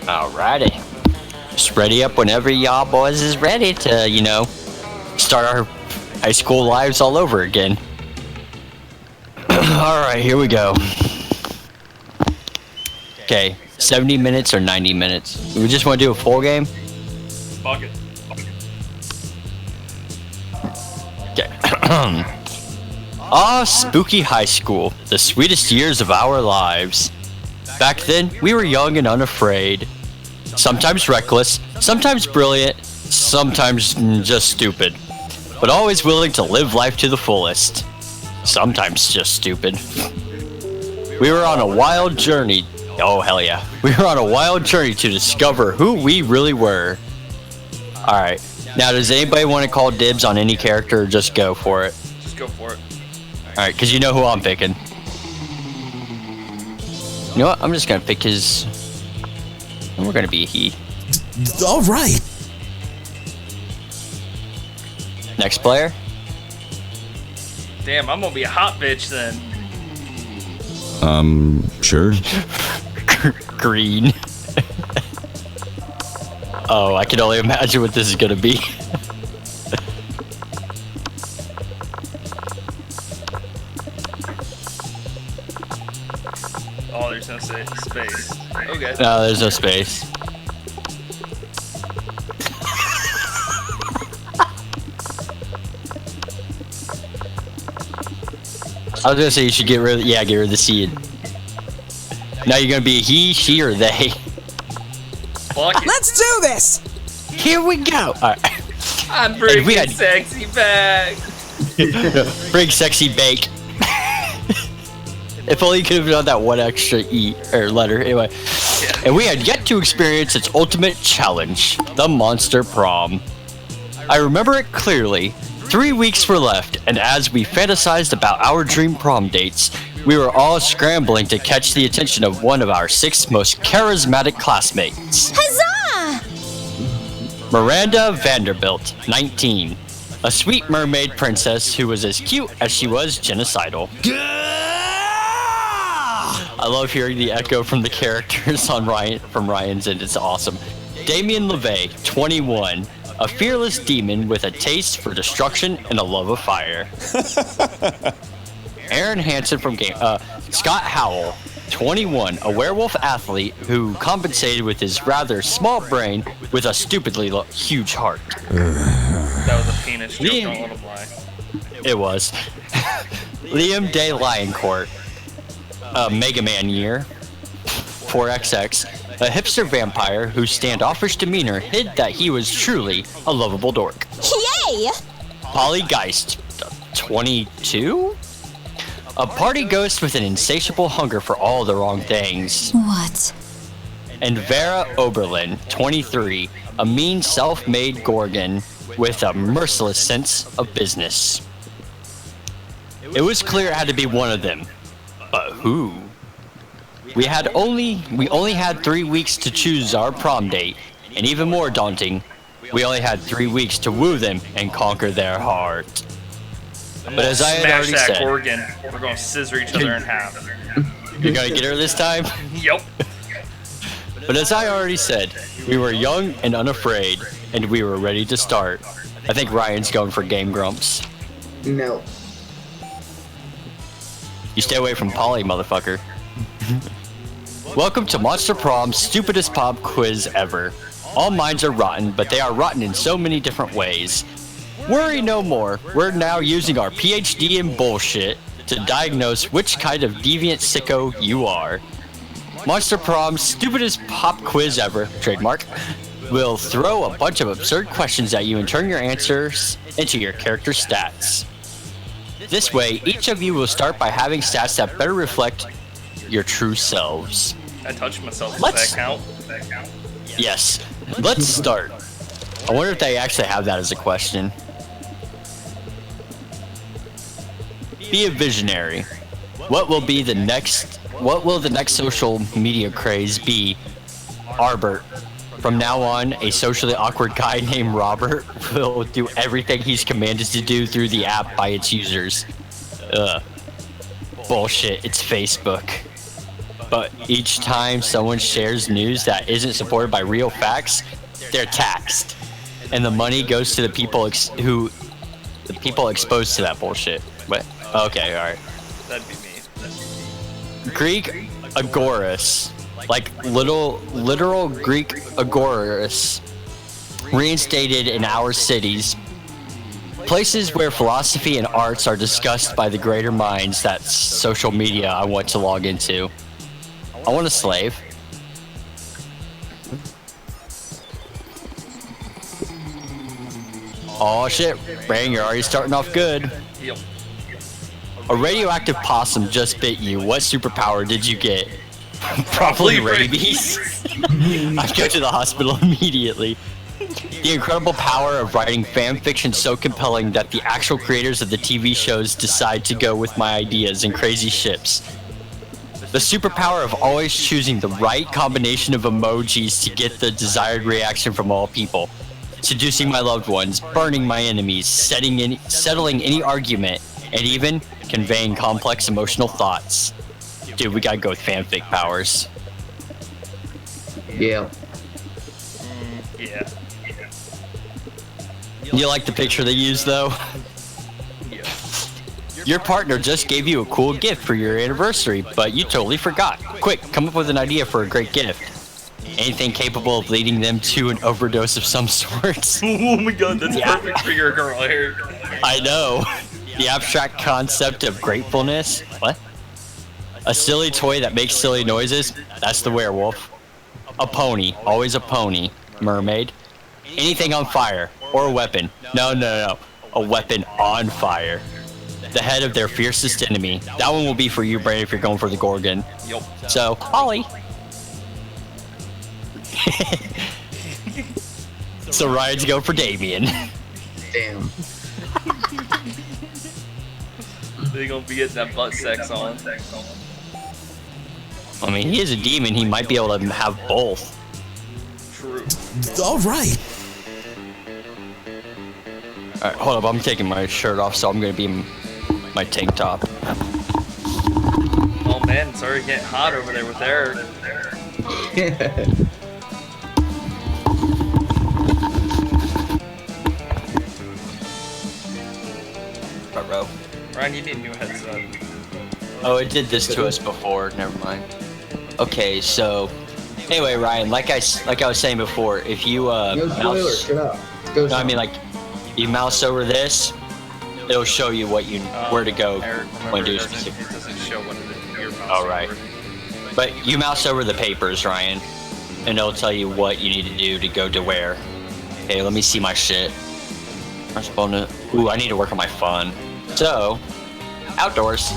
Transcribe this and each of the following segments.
Alrighty. Just ready up whenever y'all boys is ready to, start our high school lives all over again. Alright, here we go. Okay, 70 minutes or 90 minutes? We just want to do a full game? Fuck it. Okay. Spooky high school. The sweetest years of our lives. Back then, we were young and unafraid. Sometimes reckless, sometimes brilliant, sometimes just stupid. But always willing to live life to the fullest. Sometimes just stupid. We were on a wild journey. Oh, hell yeah. We were on a wild journey to discover who we really were. Alright. Now, does anybody want to call dibs on any character or just go for it? Just go for it. Alright, because you know who I'm picking. You know what? I'm just going to pick his... And we're going to be a he. Alright. Next player? Damn, I'm gonna be a hot bitch then. Sure. Green. Oh, I can only imagine what this is going to be. Oh, there's no space. Okay. No, there's no space. I was gonna say you should get rid of the seed. Now you're gonna be a he, she, or they. Fuck it. Let's do this! Here we go! Alright. I'm bringing we had- sexy back. Bring sexy bake. If only you could have done that one extra E or letter. Anyway. Yeah. And we had yet to experience its ultimate challenge, the Monster Prom. I remember it clearly. 3 weeks were left, and as we fantasized about our dream prom dates, we were all scrambling to catch the attention of one of our 6 most charismatic classmates. Huzzah! Miranda Vanderbilt, 19. A sweet mermaid princess who was as cute as she was genocidal. I love hearing the echo from the characters on Ryan's end. It's awesome. Damien LeVay, 21. A fearless demon with a taste for destruction and a love of fire. Aaron Hansen from Scott Howell, 21, a werewolf athlete who compensated with his rather small brain with a stupidly huge heart. That was a penis joke, don't let him lie. It was. Liam Day Lioncourt, Mega Man year, 4XX, a hipster vampire whose standoffish demeanor hid that he was truly a lovable dork. Yay! Polly Geist, 22? A party ghost with an insatiable hunger for all the wrong things. What? And Vera Oberlin, 23, a mean self-made Gorgon with a merciless sense of business. It was clear it had to be one of them, but who? We only had 3 weeks to choose our prom date, and even more daunting, we only had 3 weeks to woo them and conquer their heart. But as I had Smash already that said, organ. We're gonna scissor each other in half. you're gonna get her this time? Yep. But as I already said, we were young and unafraid, and we were ready to start. I think Ryan's going for Game Grumps. No. You stay away from Polly, motherfucker. Welcome to Monster Prom's stupidest pop quiz ever. All minds are rotten, but they are rotten in so many different ways. Worry no more. We're now using our PhD in bullshit to diagnose which kind of deviant sicko you are. Monster Prom's stupidest pop quiz ever, trademark, will throw a bunch of absurd questions at you and turn your answers into your character stats. This way, each of you will start by having stats that better reflect your true selves. I touched myself. Does Let's- that count? Yes. Let's start. I wonder if they actually have that as a question. Be a visionary. What will the next social media craze be? Arbert. From now on, a socially awkward guy named Robert will do everything he's commanded to do through the app by its users. Bullshit, it's Facebook. but each time someone shares news that isn't supported by real facts, they're taxed, and the money goes to the people exposed to that bullshit. What? Okay, all right. That'd be me. Greek agorist, like literal Greek agorist, reinstated in our cities, places where philosophy and arts are discussed by the greater minds. That's social media I want to log into. I want a slave. Oh shit, Bang, you're already starting off good. Yep. A radioactive possum just bit you. What superpower did you get? Probably rabies. I'd go to the hospital immediately. The incredible power of writing fan fiction so compelling that the actual creators of the TV shows decide to go with my ideas in crazy ships. The superpower of always choosing the right combination of emojis to get the desired reaction from all people. Seducing my loved ones, burning my enemies, settling any argument, and even conveying complex emotional thoughts. Dude, we gotta go with fanfic powers. Yeah. Yeah. You like the picture they used, though? Yeah. Your partner just gave you a cool gift for your anniversary, but you totally forgot. Quick, come up with an idea for a great gift. Anything capable of leading them to an overdose of some sort. Oh my god, that's Yeah. perfect for your girl here. I know. The abstract concept of gratefulness. What? A silly toy that makes silly noises. That's the werewolf. A pony. Always a pony. Mermaid. Anything on fire. Or a weapon. No. A weapon on fire. The head of their fiercest enemy. That one will be for you, Brandon, if you're going for the Gorgon. Yup. So, Ollie. So Ryan's go for Damien. Damn. They gonna be getting that butt sex on. I mean, he is a demon. He might be able to have both. True. All right. All right, hold up. I'm taking my shirt off, so I'm gonna be in my tank top. Oh man, it's already getting hot over there with Eric. Bro. Ryan, you need a new headset. Oh, it did this to us before. Never mind. Okay, so anyway, Ryan, like I was saying before, if you No spoiler, mouse, shut up. Go no, I mean like you mouse over this, it'll show you what you where to go Eric, when remember, you it do doesn't, specific. it doesn't show what your mouse Oh, right. over. But you mouse over the papers, Ryan, and it'll tell you what you need to do to go to where. Okay, let me see my shit. Ooh, I need to work on my fun. So, outdoors.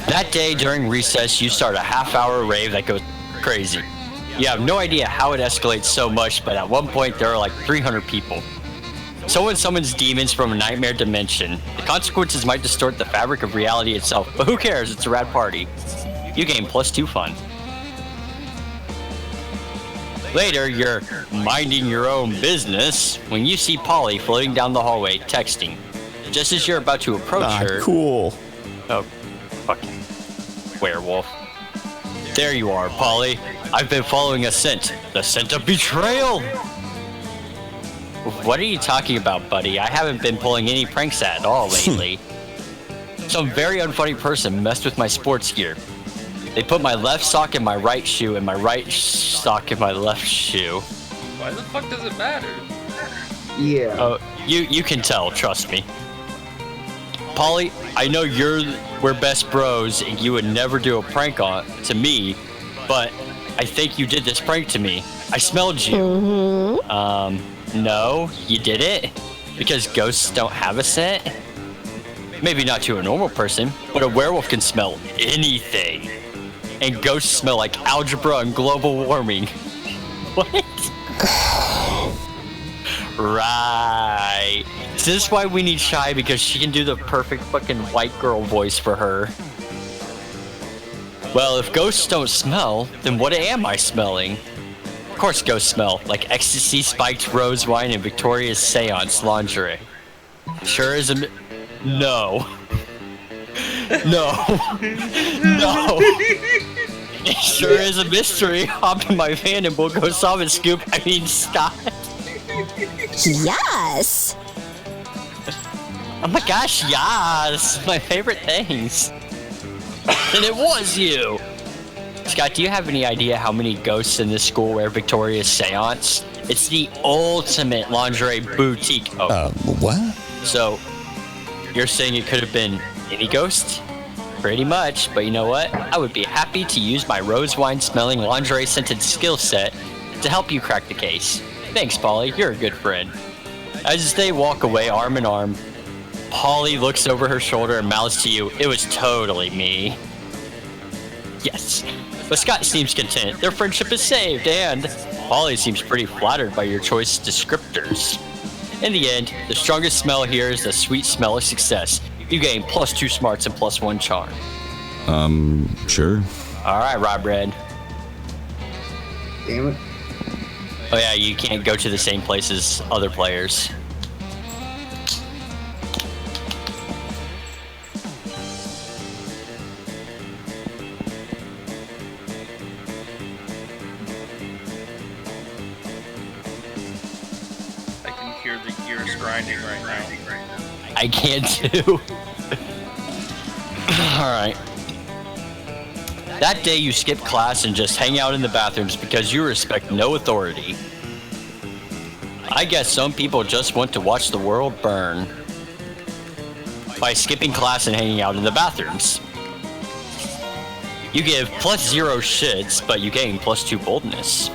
That day during recess, you start a half-hour rave that goes crazy. You have no idea how it escalates so much, but at one point there are like 300 people. Someone summons demons from a nightmare dimension. The consequences might distort the fabric of reality itself, but who cares? It's a rad party. You gain +2 fun. Later, you're minding your own business when you see Polly floating down the hallway, texting. Just as you're about to approach her... Cool. Oh, fucking werewolf. There you are, Polly. I've been following a scent. The scent of betrayal! What are you talking about, buddy? I haven't been pulling any pranks at all lately. Some very unfunny person messed with my sports gear. They put my left sock in my right shoe and my right sock in my left shoe. Why the fuck does it matter? Yeah. Oh, you can tell, trust me. Polly, I know we're best bros and you would never do a prank to me, but I think you did this prank to me. I smelled you. No, you did it? Because ghosts don't have a scent? Maybe not to a normal person, but a werewolf can smell anything. And ghosts smell like algebra and global warming. What? Right. Is this why we need Shy? Because she can do the perfect fucking white girl voice for her. Well, if ghosts don't smell, then what am I smelling? Of course ghosts smell, like ecstasy, spiked rose wine, and Victoria's seance lingerie. Sure is a... No. No. No. It sure is a mystery. Hop in my van and we'll go solve it, Scoop. I mean, Scott. Yes. Oh my gosh, yes. My favorite things. And it was you. Scott, do you have any idea how many ghosts in this school wear Victoria's seance? It's the ultimate lingerie boutique. Oh. What? So, you're saying it could have been any ghost? Pretty much, but you know what? I would be happy to use my rose wine smelling lingerie scented skill set to help you crack the case. Thanks, Polly. You're a good friend. As they walk away arm in arm, Polly looks over her shoulder and mouths to you, "It was totally me." Yes. But Scott seems content. Their friendship is saved, and Polly seems pretty flattered by your choice descriptors. In the end, the strongest smell here is the sweet smell of success. You gain +2 smarts and +1 charm. Sure. Alright, Rob Red. Damn it. Oh yeah, you can't go to the same place as other players. I can hear the gears grinding right now. I can too. Alright. That day you skip class and just hang out in the bathrooms because you respect no authority. I guess some people just want to watch the world burn by skipping class and hanging out in the bathrooms. You give +0 shits, but you gain +2 boldness.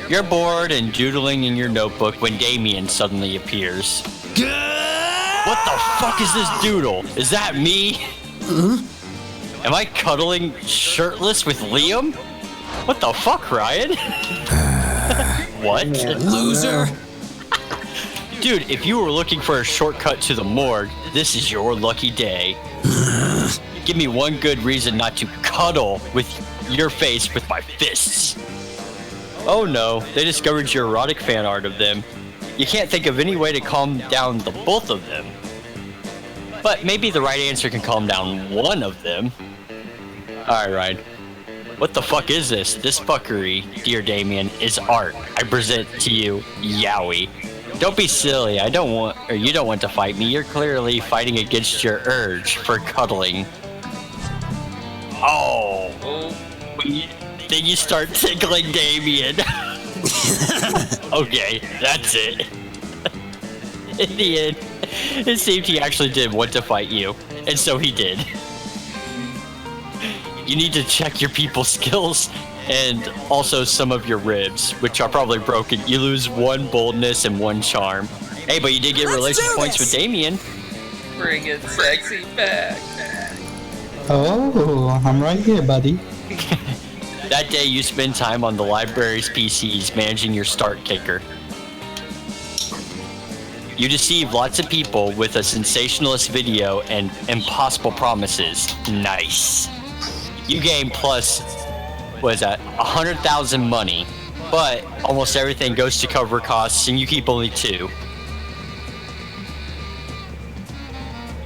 You're bored and doodling in your notebook when Damien suddenly appears. What the fuck is this doodle? Is that me? Am I cuddling shirtless with Liam? What the fuck, Ryan? What? Loser. Dude, if you were looking for a shortcut to the morgue, this is your lucky day. Give me one good reason not to cuddle with your face with my fists. Oh no, they discovered your erotic fan art of them. You can't think of any way to calm down the both of them. But maybe the right answer can calm down one of them. Alright, Ryan. What the fuck is this? This fuckery, dear Damien, is art. I present to you, Yowie. Don't be silly. You don't want to fight me. You're clearly fighting against your urge for cuddling. Oh. Then you start tickling Damien. Okay, that's it. In the end, it seemed he actually did want to fight you, and so he did. You need to check your people skills and also some of your ribs, which are probably broken. You lose 1 boldness and 1 charm. Hey, but you did get relationship points with Damien. Bring it sexy back. Oh, I'm right here, buddy. That day you spend time on the library's PCs managing your start kicker. You deceive lots of people with a sensationalist video and impossible promises. Nice. You gain what is that, 100,000 money, but almost everything goes to cover costs and you keep only 2.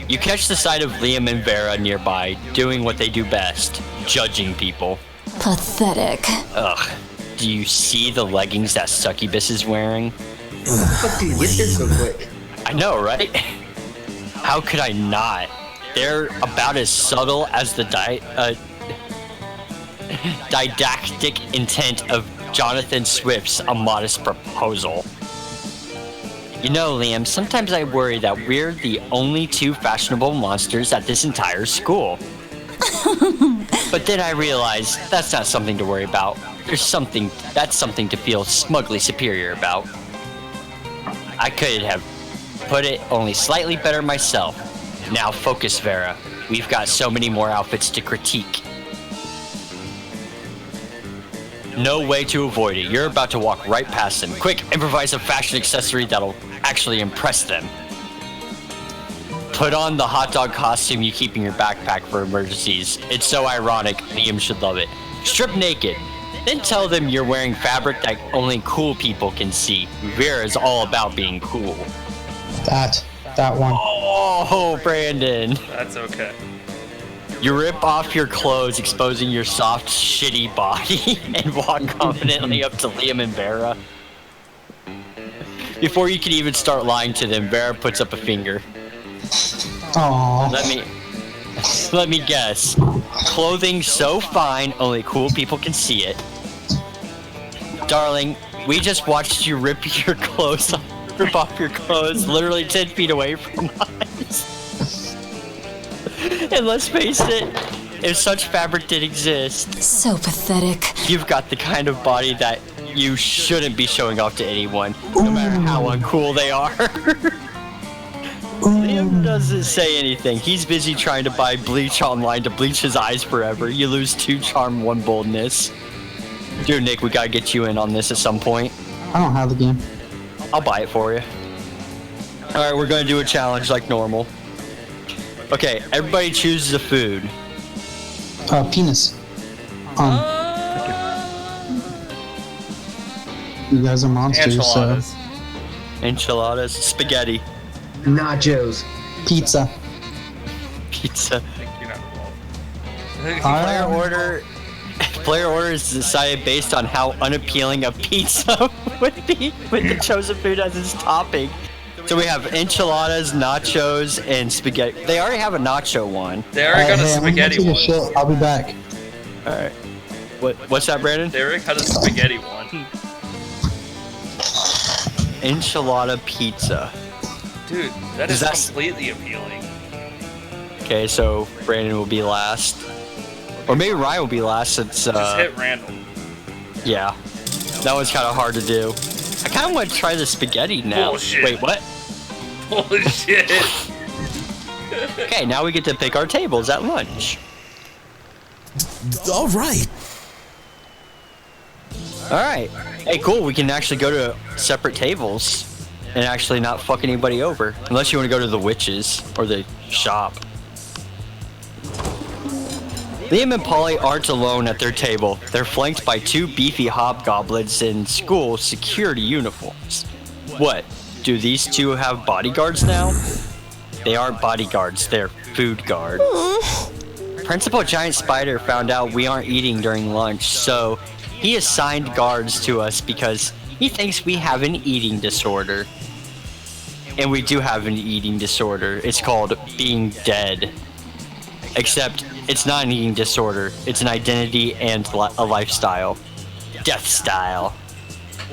You catch the sight of Liam and Vera nearby, doing what they do best, judging people. Pathetic. Ugh. Do you see the leggings that Succubus is wearing? How did you get there so quick? I know, right? How could I not? They're about as subtle as the didactic intent of Jonathan Swift's A Modest Proposal. You know, Liam, sometimes I worry that we're the only 2 fashionable monsters at this entire school. But then I realize that's not something to worry about. That's something to feel smugly superior about. I could have put it only slightly better myself. Now focus, Vera. We've got so many more outfits to critique. No way to avoid it. You're about to walk right past them. Quick, improvise a fashion accessory that'll actually impress them. Put on the hot dog costume you keep in your backpack for emergencies. It's so ironic. Liam should love it. Strip naked. Then tell them you're wearing fabric that only cool people can see. Vera is all about being cool. That one. Oh, Oh, Brandon. That's okay. You rip off your clothes, exposing your soft, shitty body, and walk confidently up to Liam and Vera. Before you can even start lying to them, Vera puts up a finger. Aww. Let me guess. Clothing so fine, only cool people can see it. Darling, we just watched you rip off your clothes literally 10 feet away from us. And let's face it, if such fabric did exist, So pathetic. you've got the kind of body that you shouldn't be showing off to anyone, no matter how uncool they are. Liam doesn't say anything. He's busy trying to buy bleach online to bleach his eyes forever. You lose 2 charm, 1 boldness. Dude, Nick, we gotta get you in on this at some point. I don't have the game. I'll buy it for you. Alright, we're gonna do a challenge like normal. Okay, everybody chooses a food. Penis. You guys are monsters, Enchiladas. Enchiladas, spaghetti, Nachos. Pizza. pizza. You're not involved. Player order is decided based on how unappealing a pizza would be with the chosen food as its topping. So we have enchiladas, nachos, and spaghetti. They already have a nacho one. They already got a Hey, I'm gonna spaghetti take a one. shit. I'll be back. Alright. What's that, Brandon? They already got a spaghetti one. Enchilada pizza. Dude, that is That's- completely appealing. Okay, so Brandon will be last. Or maybe Ryan will be last since, Just hit random. yeah. That was kind of hard to do. I kind of want to try the spaghetti now. Bullshit. Wait, what? Bullshit. Okay, now we get to pick our tables at lunch. All right. Alright. Hey, cool, we can actually go to separate tables and actually not fuck anybody over. Unless you want to go to the witches or the shop. Liam and Polly aren't alone at their table. They're flanked by 2 beefy hobgoblins in school security uniforms. What? Do these 2 have bodyguards now? They aren't bodyguards, they're food guards. Principal Giant Spider found out we aren't eating during lunch, so he assigned guards to us because he thinks we have an eating disorder. And we do have an eating disorder. It's called being dead. Except it's not an eating disorder. It's an identity and a lifestyle. Death style.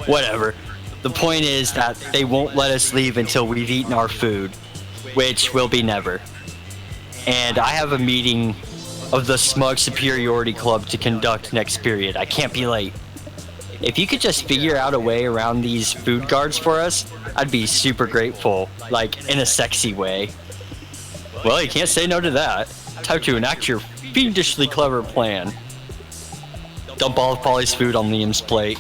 Whatever. The point is that they won't let us leave until we've eaten our food, which will be never. And I have a meeting of the Smug Superiority Club to conduct next period. I can't be late. If you could just figure out a way around these food guards for us, I'd be super grateful. Like, in a sexy way. Well, you can't say no to that. Time to enact your fiendishly clever plan. Dump all of Polly's food on Liam's plate.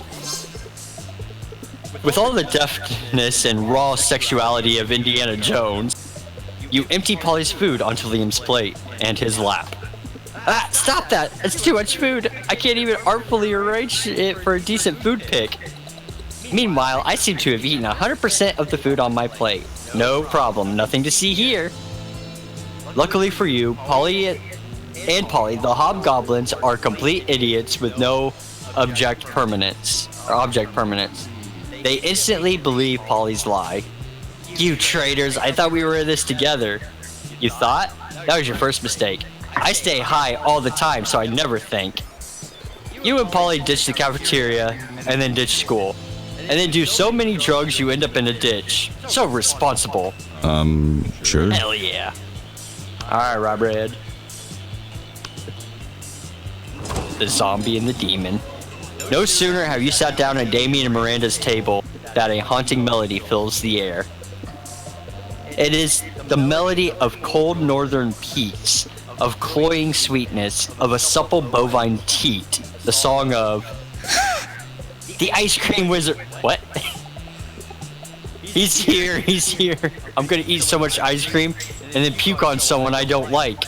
With all the deftness and raw sexuality of Indiana Jones, you empty Polly's food onto Liam's plate and his lap. Ah, stop that! It's too much food! I can't even artfully arrange it for a decent food pick. Meanwhile, I seem to have eaten 100% of the food on my plate. No problem, nothing to see here. Luckily for you, Polly, the hobgoblins are complete idiots with no object permanence. They instantly believe Polly's lie. You traitors, I thought we were in this together. You thought? That was your first mistake. I stay high all the time, so I never think. You and Polly ditch the cafeteria, and then ditch school. And then do so many drugs you end up in a ditch. So responsible. Sure. Hell yeah. Alright, Robert. The zombie and the demon. No sooner have you sat down at Damien and Miranda's table that a haunting melody fills the air. It is the melody of cold northern peaks, of cloying sweetness, of a supple bovine teat. The song of the ice cream wizard. What? He's here. I'm gonna eat so much ice cream and then puke on someone I don't like.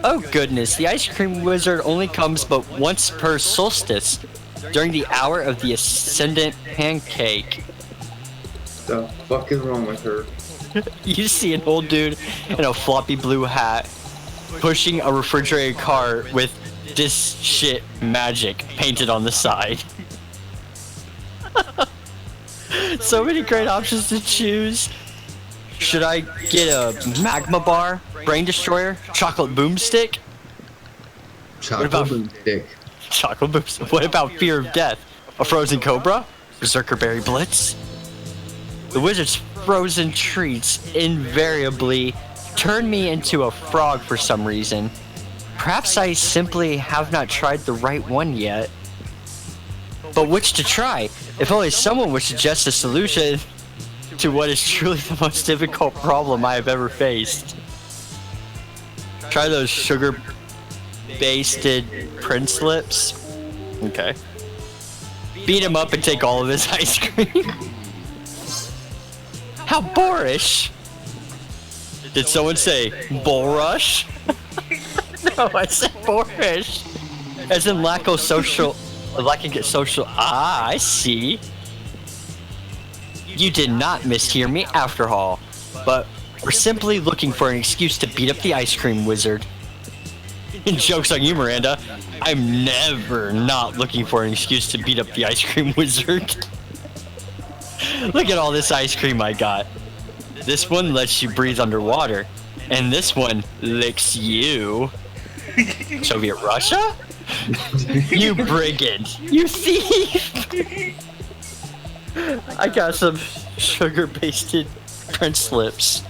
Oh goodness, the ice cream wizard only comes but once per solstice, during the hour of the ascendant pancake. The fuck is wrong with her? You see an old dude in a floppy blue hat pushing a refrigerated cart with "this shit magic" painted on the side. So many great options to choose. Should I get a magma bar, brain destroyer, chocolate boomstick? Chocolate about- boomstick. Chocolate boomstick. What about fear of death? A frozen cobra? Berserker berry blitz? The wizard's frozen treats invariably turn me into a frog for some reason. Perhaps I simply have not tried the right one yet. But which to try? If only someone would suggest a solution to what is truly the most difficult problem I have ever faced. Try those sugar-basted Prince lips. Okay. Beat him up and take all of his ice cream. How boorish! Did someone say bull rush? No, I said boorish. As in lacking social. Ah, I see. You did not mishear me after all, but we're simply looking for an excuse to beat up the ice cream wizard. Joke's on you, Miranda. I'm never not looking for an excuse to beat up the ice cream wizard. Look at all this ice cream I got. This one lets you breathe underwater, and this one licks you. Soviet Russia? You brigand! You thief! I got some sugar-basted Prince lips.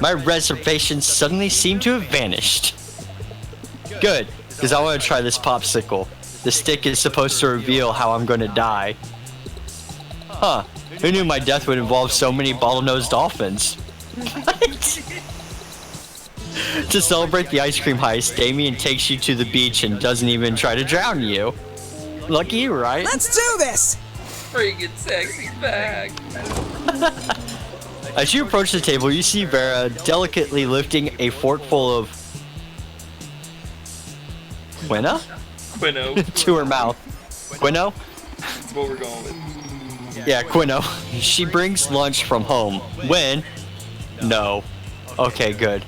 My reservations suddenly seem to have vanished. Good, because I want to try this popsicle. The stick is supposed to reveal how I'm going to die. Huh, who knew my death would involve so many bottlenose dolphins? What? To celebrate the ice cream heist, Damien takes you to the beach and doesn't even try to drown you. Lucky you, right? Let's do this! Freaking sexy bag. As you approach the table, you see Vera delicately lifting a fork full of quinoa Quino. to her mouth. Quinoa? That's what we're going with. Yeah, quinoa. She brings lunch from home. When? No. Okay, good.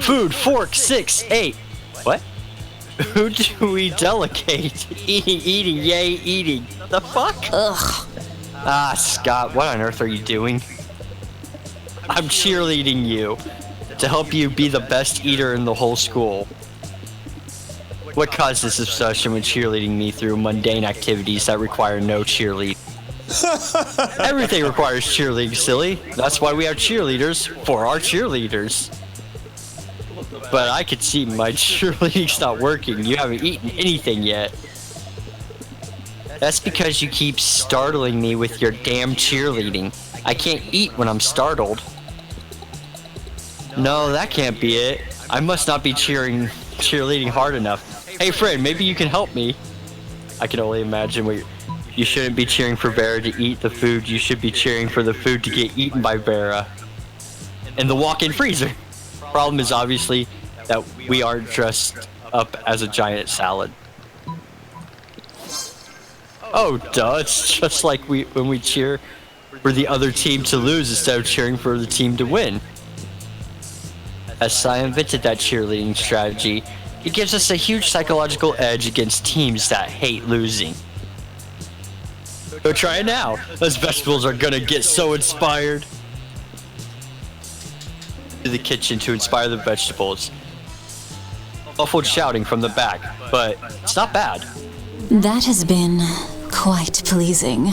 Food, fork, 6, 8. What? Who do we delegate? Eating, yay, eating. The fuck? Ugh. Ah, Scott, what on earth are you doing? I'm cheerleading you to help you be the best eater in the whole school. What caused this obsession with cheerleading me through mundane activities that require no cheerleading? Everything requires cheerleading, silly. That's why we have cheerleaders for our cheerleaders. But I could see my cheerleading's not working. You haven't eaten anything yet. That's because you keep startling me with your damn cheerleading. I can't eat when I'm startled. No, that can't be it. I must not be cheerleading hard enough. Hey friend, maybe you can help me. I can only imagine what you shouldn't be cheering for Vera to eat the food. You should be cheering for the food to get eaten by Vera. In the walk-in freezer. Problem is obviously that we aren't dressed up as a giant salad. Oh, duh, it's just like when we cheer for the other team to lose instead of cheering for the team to win. As I invented that cheerleading strategy, it gives us a huge psychological edge against teams that hate losing. Go try it now. Those vegetables are gonna get so inspired. To the kitchen to inspire the vegetables. Muffled shouting from the back, but it's not bad. That has been quite pleasing.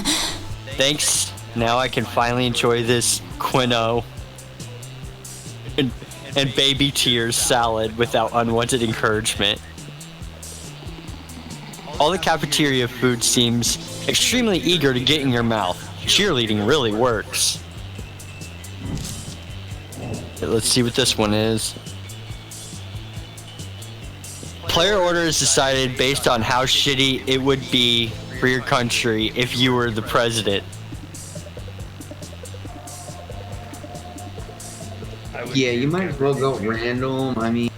Thanks. Now I can finally enjoy this quinoa and baby tears salad without unwanted encouragement. All the cafeteria food seems extremely eager to get in your mouth. Cheerleading really works. Okay, let's see what this one is. Player order is decided based on how shitty it would be for your country if you were the president. Yeah, you might as well go random. I mean,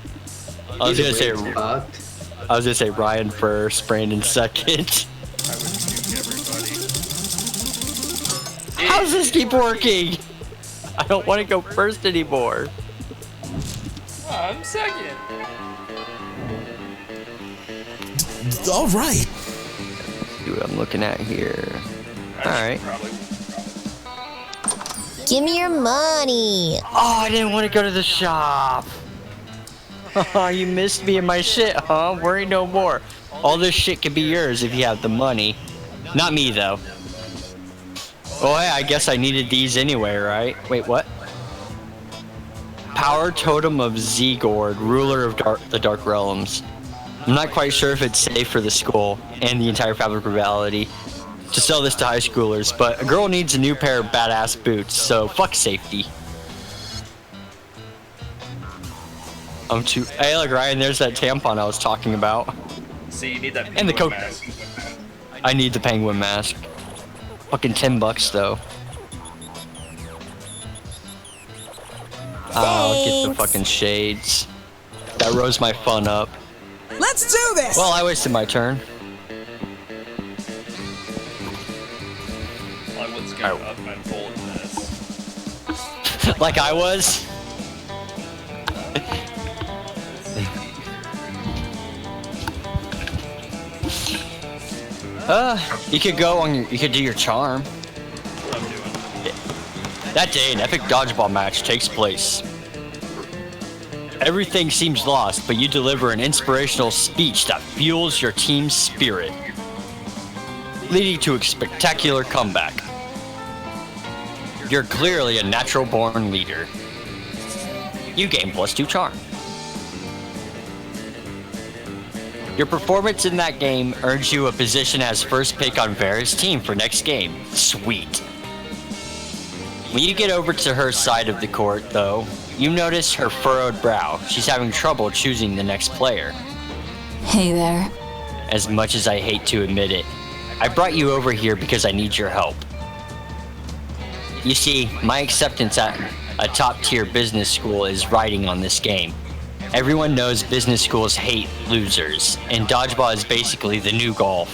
I was either gonna say way, it's fucked. I was gonna say Ryan first, Brandon second. I would nuke everybody. How does this keep working? I don't want to go first anymore. I'm second. All right. See what I'm looking at here. Alright. Probably. Give me your money. Oh, I didn't want to go to the shop. Oh, you missed me in my shit, huh? Worry no more. All this shit can be yours if you have the money. Not me, though. Oh, hey, I guess I needed these anyway, right? Wait, what? Power Totem of Zegord, ruler of the Dark Realms. I'm not quite sure if it's safe for the school and the entire Fabric of Reality to sell this to high schoolers, but a girl needs a new pair of badass boots, so fuck safety. Hey, look, Ryan, there's that tampon I was talking about. See, you need that And the penguin coat. mask. I need the penguin mask. Fucking $10 though. I'll get the Thanks. fucking shades. That rose my fun up. Let's do this. Well, I wasted my turn. I was scared of my full this. Like I was. You could go on you could do your charm. I'm doing. That day, an epic dodgeball match takes place. Everything seems lost, but you deliver an inspirational speech that fuels your team's spirit, leading to a spectacular comeback. You're clearly a natural-born leader. You gain +2 charm. Your performance in that game earns you a position as first pick on Vera's team for next game. Sweet. When you get over to her side of the court, though, you notice her furrowed brow. She's having trouble choosing the next player. Hey there. As much as I hate to admit it, I brought you over here because I need your help. You see, my acceptance at a top-tier business school is riding on this game. Everyone knows business schools hate losers, and dodgeball is basically the new golf.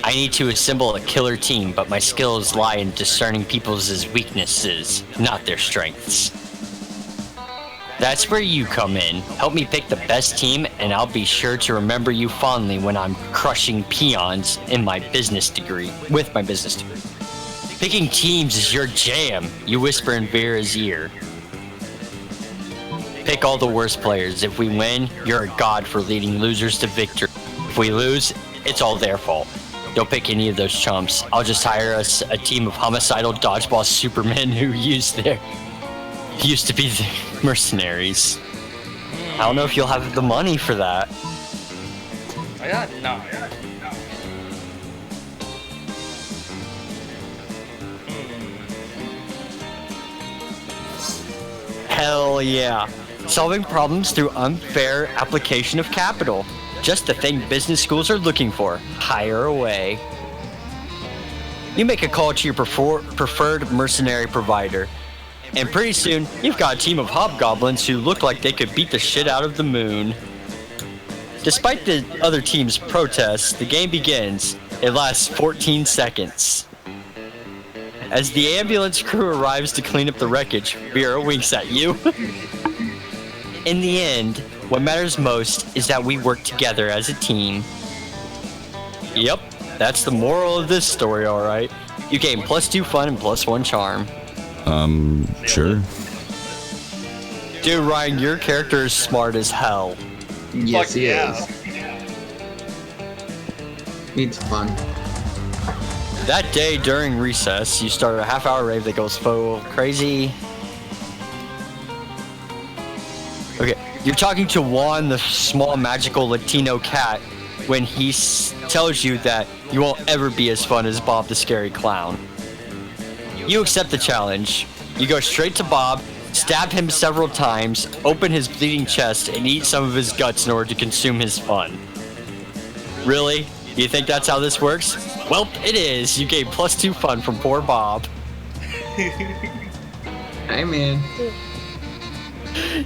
I need to assemble a killer team, but my skills lie in discerning people's weaknesses, not their strengths. That's where you come in. Help me pick the best team, and I'll be sure to remember you fondly when I'm crushing peons in my business degree, with my business degree. Picking teams is your jam, you whisper in Vera's ear. Pick all the worst players. If we win, you're a god for leading losers to victory. If we lose, it's all their fault. Don't pick any of those chumps. I'll just hire us a team of homicidal dodgeball supermen who used to be the mercenaries. I don't know if you'll have the money for that. I got 9. Hell yeah. Solving problems through unfair application of capital. Just the thing business schools are looking for. Hire away. You make a call to your preferred mercenary provider. And pretty soon, you've got a team of hobgoblins who look like they could beat the shit out of the moon. Despite the other team's protests, the game begins. It lasts 14 seconds. As the ambulance crew arrives to clean up the wreckage, Vera winks at you. In the end, what matters most is that we work together as a team. Yep, that's the moral of this story, alright. You gain +2 fun and +1 charm. Sure. Dude, Ryan, your character is smart as hell. Yes, Fuck he yeah. is. It's fun. That day during recess, you start a half-hour rave that goes full crazy. Okay, you're talking to Juan, the small magical Latino cat, when he tells you that you won't ever be as fun as Bob the Scary Clown. You accept the challenge. You go straight to Bob, stab him several times, open his bleeding chest, and eat some of his guts in order to consume his fun. Really? You think that's how this works? Well, it is. You gain +2 fun from poor Bob. Hey, man.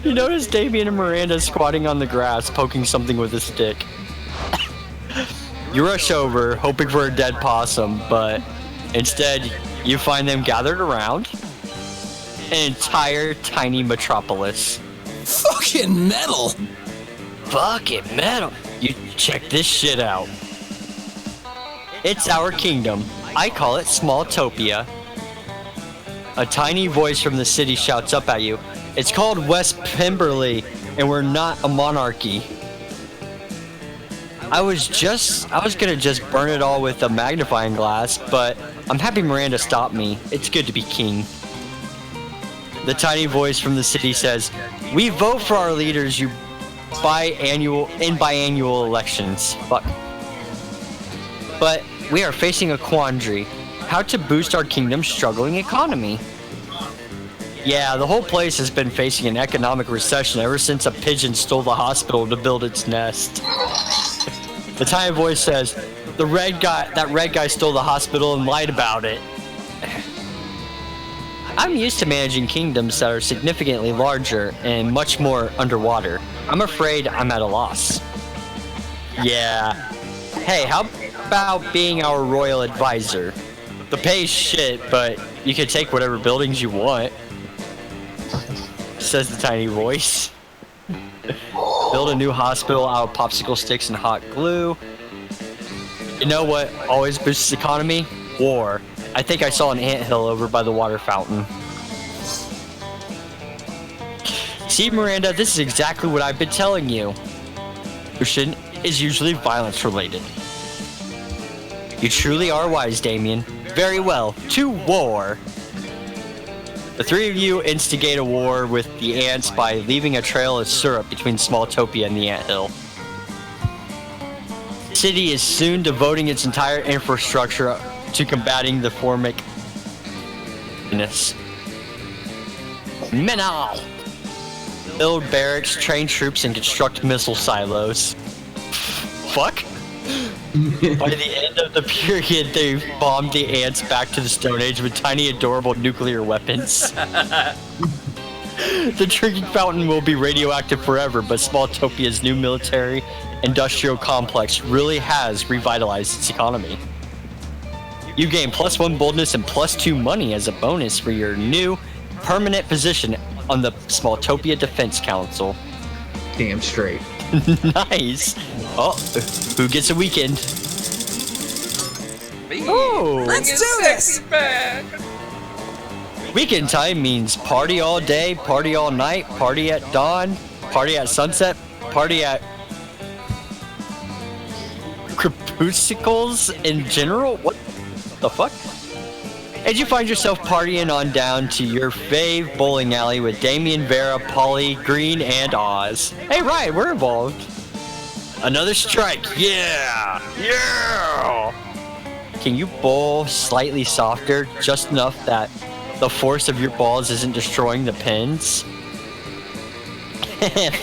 You notice Damien and Miranda squatting on the grass, poking something with a stick. You rush over, hoping for a dead possum, but instead, you find them gathered around. an entire tiny metropolis. Fucking metal. Fucking metal. You check this shit out. It's our kingdom. I call it Smalltopia. A tiny voice from the city shouts up at you. It's called West Pemberley, and we're not a monarchy. I was gonna just burn it all with a magnifying glass, but I'm happy Miranda stopped me. It's good to be king. The tiny voice from the city says, we vote for our leaders in biannual elections. Fuck. But we are facing a quandary. How to boost our kingdom's struggling economy. Yeah, the whole place has been facing an economic recession ever since a pigeon stole the hospital to build its nest. The tiny voice says, that red guy stole the hospital and lied about it. I'm used to managing kingdoms that are significantly larger and much more underwater. I'm afraid I'm at a loss. Yeah. Hey, how about being our royal advisor? The pay's shit, but you can take whatever buildings you want. Says the tiny voice. Build a new hospital out of popsicle sticks and hot glue. You know what always boosts the economy? War. I think I saw an anthill over by the water fountain. See, Miranda, this is exactly what I've been telling you. Ocean is usually violence related. You truly are wise, Damien. Very well. To war. The three of you instigate a war with the ants by leaving a trail of syrup between Smalltopia and the anthill. The city is soon devoting its entire infrastructure to combating the Formic menace. Menal! Build barracks, train troops, and construct missile silos. Fuck? By the end of the period, they bombed the ants back to the Stone Age with tiny, adorable nuclear weapons. The drinking fountain will be radioactive forever, but Smalltopia's new military industrial complex really has revitalized its economy. You gain +1 boldness and +2 money as a bonus for your new permanent position on the Smalltopia Defense Council. Damn straight. Nice. Oh, who gets a weekend? Oh, Let's do this. weekend time means party all day, party all night, party at dawn, party at sunset, party at crepuscles in general. What the fuck? And you find yourself partying on down to your fave bowling alley with Damien, Vera, Polly, Green, and Oz. Hey, Ryan, we're involved. Another strike. Yeah! Yeah! Can you bowl slightly softer, just enough that the force of your balls isn't destroying the pins?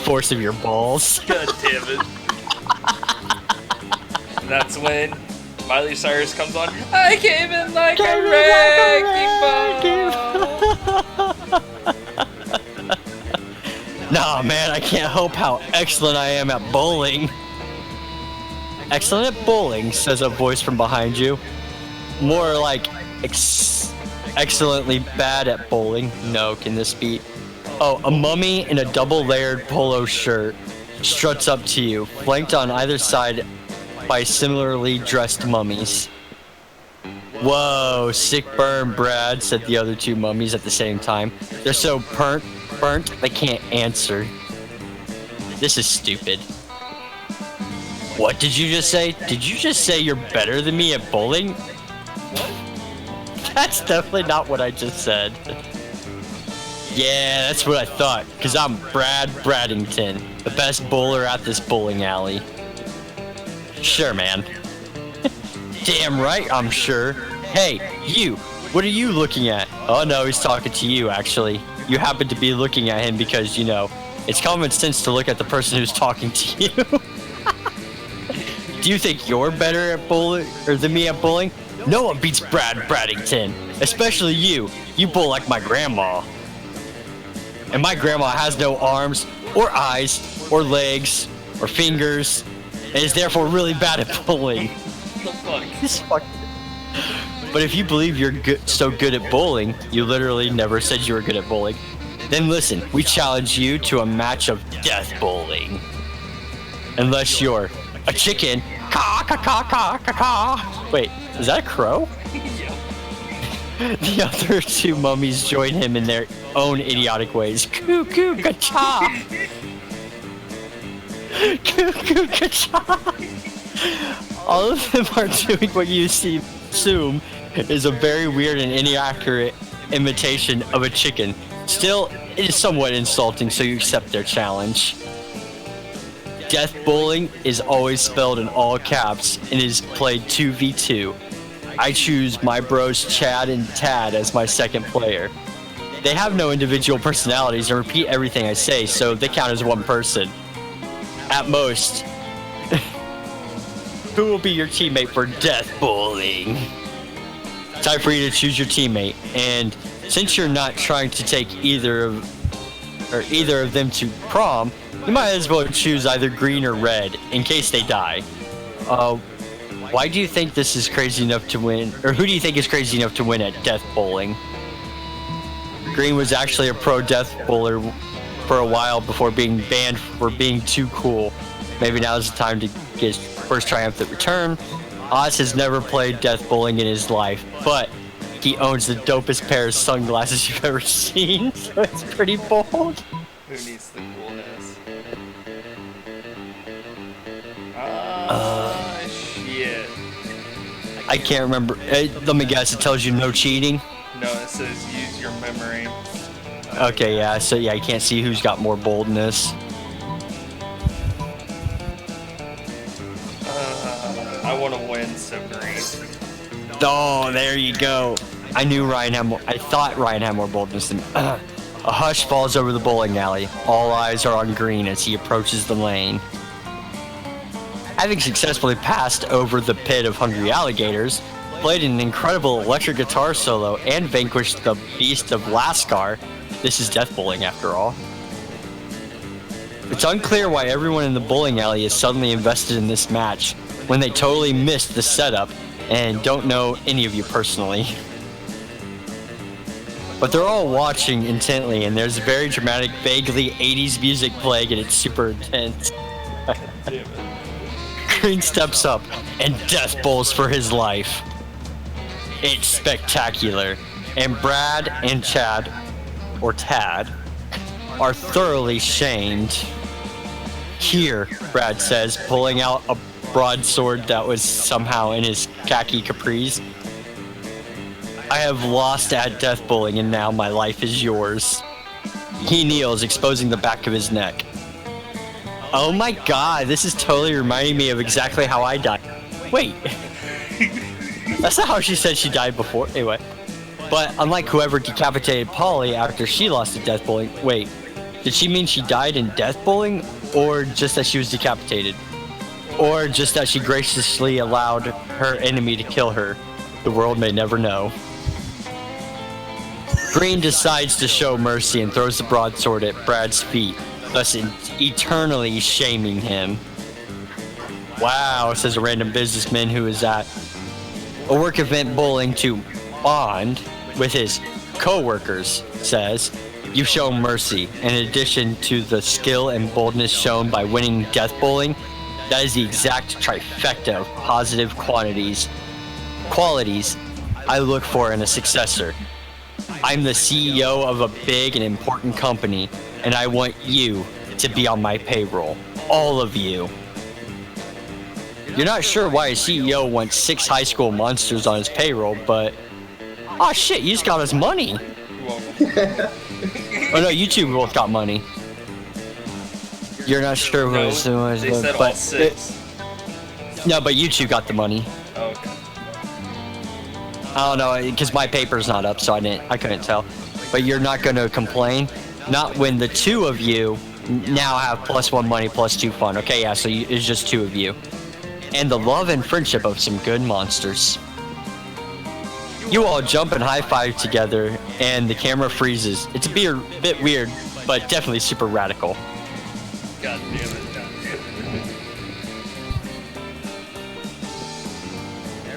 Force of your balls. God damn it. That's when Miley Cyrus comes on. I came in like a wrecking ball. Nah, man, I can't help how excellent I am at bowling. Excellent at bowling, says a voice from behind you. More like excellently bad at bowling. No, can this be? Oh, a mummy in a double-layered polo shirt struts up to you, flanked on either side by similarly dressed mummies. Whoa, sick burn, Brad, said the other two mummies at the same time. They're so burnt, they can't answer. This is stupid. What did you just say? Did you just say you're better than me at bowling? That's definitely not what I just said. Yeah, that's what I thought, because I'm Brad Braddington, the best bowler at this bowling alley. Sure, man. Damn right, I'm sure. Hey, you, what are you looking at? Oh no, he's talking to you, actually. You happen to be looking at him because, you know, it's common sense to look at the person who's talking to you. Do you think you're better at bowling or than me at bowling? No one beats Brad Braddington, especially you. You bowl like my grandma. And my grandma has no arms, or eyes, or legs, or fingers, and is therefore really bad at bowling. What the fuck? This fucking But if you believe you're so good at bowling, you literally never said you were good at bowling. Then listen, we challenge you to a match of death bowling. Unless you're a chicken. Caw, caw, caw, caw, caw, caw. Wait, is that a crow? The other two mummies join him in their own idiotic ways. Coo coo ka-cha. Coo coo ka-cha. All of them are doing what you assume is a very weird and inaccurate imitation of a chicken. Still, it is somewhat insulting, so you accept their challenge. Death bowling is always spelled in all caps and is played 2v2. I choose my bros Chad and Tad as my second player. They have no individual personalities and repeat everything I say, so they count as one person. At most. Who will be your teammate for death bowling? Time for you to choose your teammate, and since you're not trying to take either of them to prom, you might as well choose either green or red in case they die. Why do you think this is crazy enough to win, or who do you think is crazy enough to win at death bowling? Green was actually a pro death bowler for a while before being banned for being too cool. Maybe now's the time to get his first triumphant return. Oz has never played death bowling in his life, but he owns the dopest pair of sunglasses you've ever seen, so it's pretty bold. Who needs the coolness? Shit. I can't remember. Let me guess, it tells you no cheating? No, it says use your memory. Okay, yeah, so yeah, you can't see who's got more boldness. I want to win, so green. Oh, there you go. I thought Ryan had more boldness than A hush falls over the bowling alley. All eyes are on Green as he approaches the lane. Having successfully passed over the pit of hungry alligators, played an incredible electric guitar solo, and vanquished the beast of Lascar, this is death bowling after all. It's unclear why everyone in the bowling alley is suddenly invested in this match when they totally missed the setup and don't know any of you personally. But they're all watching intently, and there's a very dramatic, vaguely 80s music playing, and it's super intense. Green steps up and death bowls for his life. It's spectacular, and Brad and Chad, or Tad, are thoroughly shamed. Here, Brad says, pulling out a broadsword that was somehow in his khaki capris. I have lost at death bowling, and now my life is yours. He kneels, exposing the back of his neck. Oh my god, this is totally reminding me of exactly how I died. Wait. That's not how she said she died before. Anyway. But unlike whoever decapitated Polly after she lost at death bowling, wait. Did she mean she died in death bowling? Or just that she was decapitated? Or just that she graciously allowed her enemy to kill her? The world may never know. Green decides to show mercy and throws the broadsword at Brad's feet, thus eternally shaming him. Wow, says a random businessman who is at a work event bowling to bond with his co-workers, says, you show mercy. In addition to the skill and boldness shown by winning death bowling, that is the exact trifecta of positive qualities I look for in a successor. I'm the CEO of a big and important company, and I want you to be on my payroll. All of you. You're not sure why a CEO wants 6 high school monsters on his payroll, but... oh shit, you just got his money! Oh no, you two both got money. You're not sure who No, it was, they said all 6. No, but you two got the money. Oh, okay. I don't know, because my paper's not up, so I couldn't tell. But you're not going to complain? Not when the two of you now have +1 money, +2 fun. Okay, yeah, so it's just 2 of you. And the love and friendship of some good monsters. You all jump and high-five together, and the camera freezes. It's a bit weird, but definitely super radical. God damn it.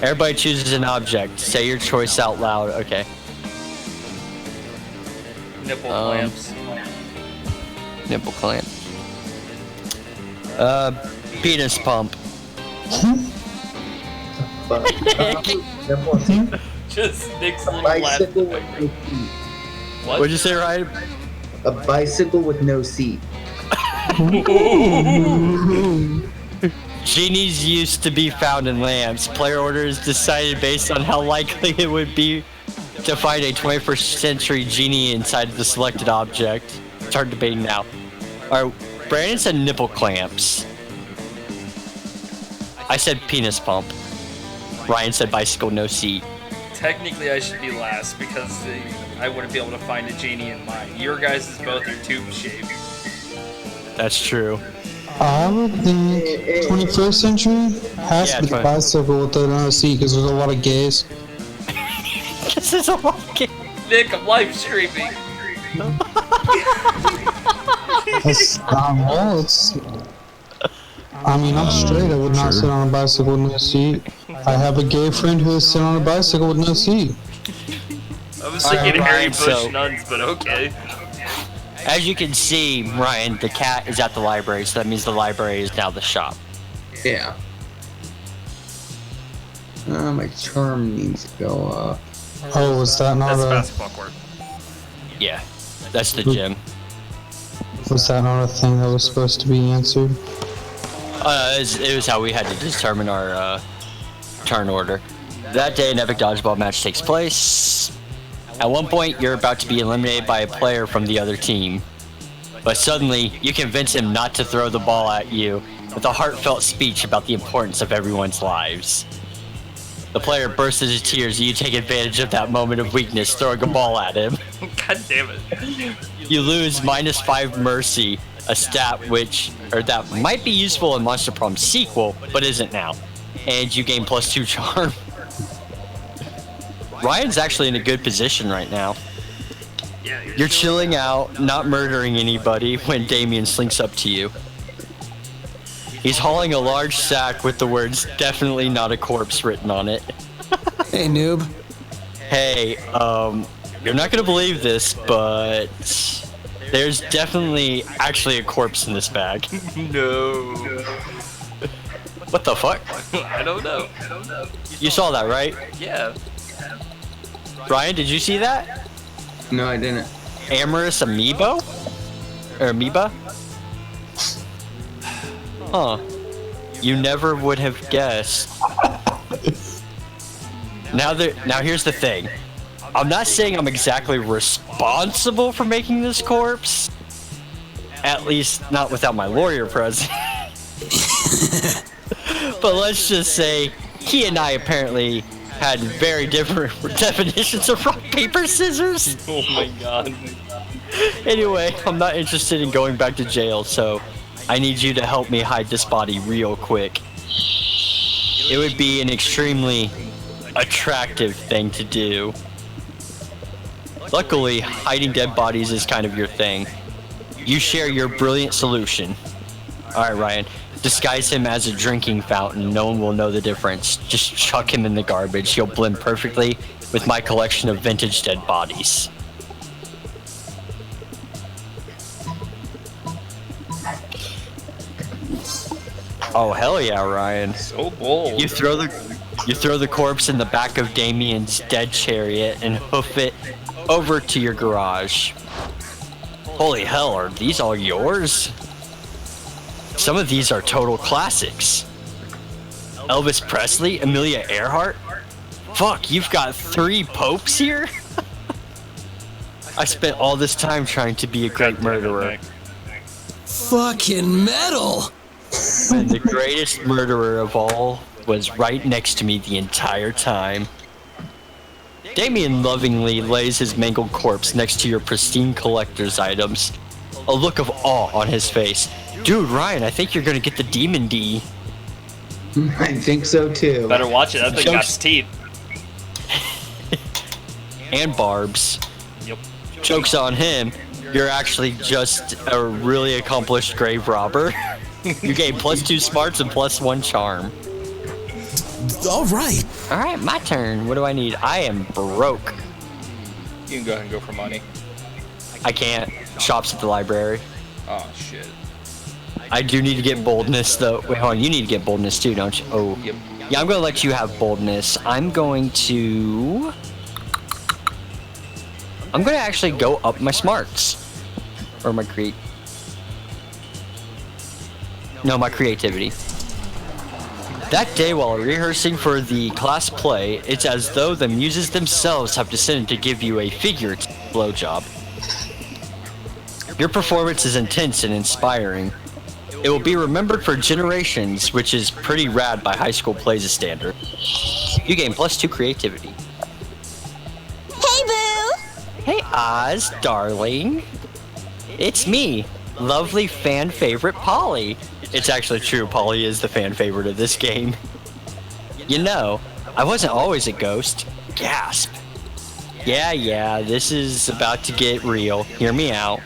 Everybody chooses an object. Say your choice out loud. Okay. Nipple clamps. Nipple clamp. Penis pump. Just Nick's A little bicycle laugh. with no seat. What? What'd you say, Ryan? A bicycle with no seat. Genies used to be found in lamps. Player orders decided based on how likely it would be to find a 21st century genie inside of the selected object. Start debating now. Alright, Brandon said nipple clamps. I said penis pump. Ryan said bicycle, no seat. Technically, I should be last because I wouldn't be able to find a genie in mine. Your guys' both are tube shaped. That's true. I would think 21st century has to be the 20. bicycle with the seat because there's a lot of gays. This is a long game. Nick, I'm live streaming. That's, well, it's. I mean, I'm straight. I would not Sure. sit on a bicycle with no seat. I have a gay friend who is sitting on a bicycle with no seat. I was thinking Alright, Harry Ryan, Bush so- nuns, but okay. As you can see, Ryan, the cat is at the library, so that means the library is now the shop. Yeah. My charm needs to go up. Oh, was that not That's a? basketball court. Yeah, that's the gym. Was that not a thing that was supposed to be answered? It was how we had to determine our turn order. That day, an epic dodgeball match takes place. At one point, you're about to be eliminated by a player from the other team. But suddenly, you convince him not to throw the ball at you with a heartfelt speech about the importance of everyone's lives. The player bursts into tears and you take advantage of that moment of weakness, throwing a ball at him. God damn it. You lose -5 mercy, a stat that might be useful in Monster Prom sequel, but isn't now. And you gain +2 charm. Ryan's actually in a good position right now. You're chilling out, not murdering anybody when Damien slinks up to you. He's hauling a large sack with the words "definitely not a corpse" written on it. Hey, noob. Hey, you're not gonna believe this, but there's definitely actually a corpse in this bag. No. What the fuck? I don't know. You saw that, right? Yeah. Ryan, did you see that? No, I didn't. Amorous amiibo? Or amoeba? Huh. You never would have guessed. Now here's the thing. I'm not saying I'm exactly responsible for making this corpse. At least not without my lawyer present. But let's just say he and I apparently had very different definitions of rock, paper, scissors. Oh my god. Anyway, I'm not interested in going back to jail, so I need you to help me hide this body real quick. It would be an extremely attractive thing to do. Luckily, hiding dead bodies is kind of your thing. You share your brilliant solution. Alright, Ryan. Disguise him as a drinking fountain. No one will know the difference. Just chuck him in the garbage. He'll blend perfectly with my collection of vintage dead bodies. Oh hell yeah, Ryan! So bold. You throw the corpse in the back of Damien's dead chariot and hoof it over to your garage. Holy hell, are these all yours? Some of these are total classics. Elvis Presley, Amelia Earhart. Fuck, you've got 3 popes here? I spent all this time trying to be a great murderer. Fucking metal. And the greatest murderer of all was right next to me the entire time. Damien lovingly lays his mangled corpse next to your pristine collector's items. A look of awe on his face. Dude, Ryan, I think you're gonna get the Demon D. I think so too. Better watch it. That thing got Jokes. teeth. And barbs. Yep. Joke's on him. You're actually just a really accomplished grave robber. You gain +2 smarts and +1 charm. All right. All right, my turn. What do I need? I am broke. You can go ahead and go for money. I can't. Shops at the library. Oh shit. I do need to get boldness, though. Wait, hold on. You need to get boldness, too, don't you? Oh. Yep. Yeah, I'm going to let you have boldness. I'm going to actually go up my smarts. Or my my creativity. That day while rehearsing for the class play, it's as though the muses themselves have descended to give you a figurative blowjob. Your performance is intense and inspiring. It will be remembered for generations, which is pretty rad by high school plays standard. You gain +2 creativity. Hey, boo! Hey Oz, darling. It's me, lovely fan favorite Polly. It's actually true, Polly is the fan favorite of this game. You know, I wasn't always a ghost. Gasp. Yeah, this is about to get real. Hear me out.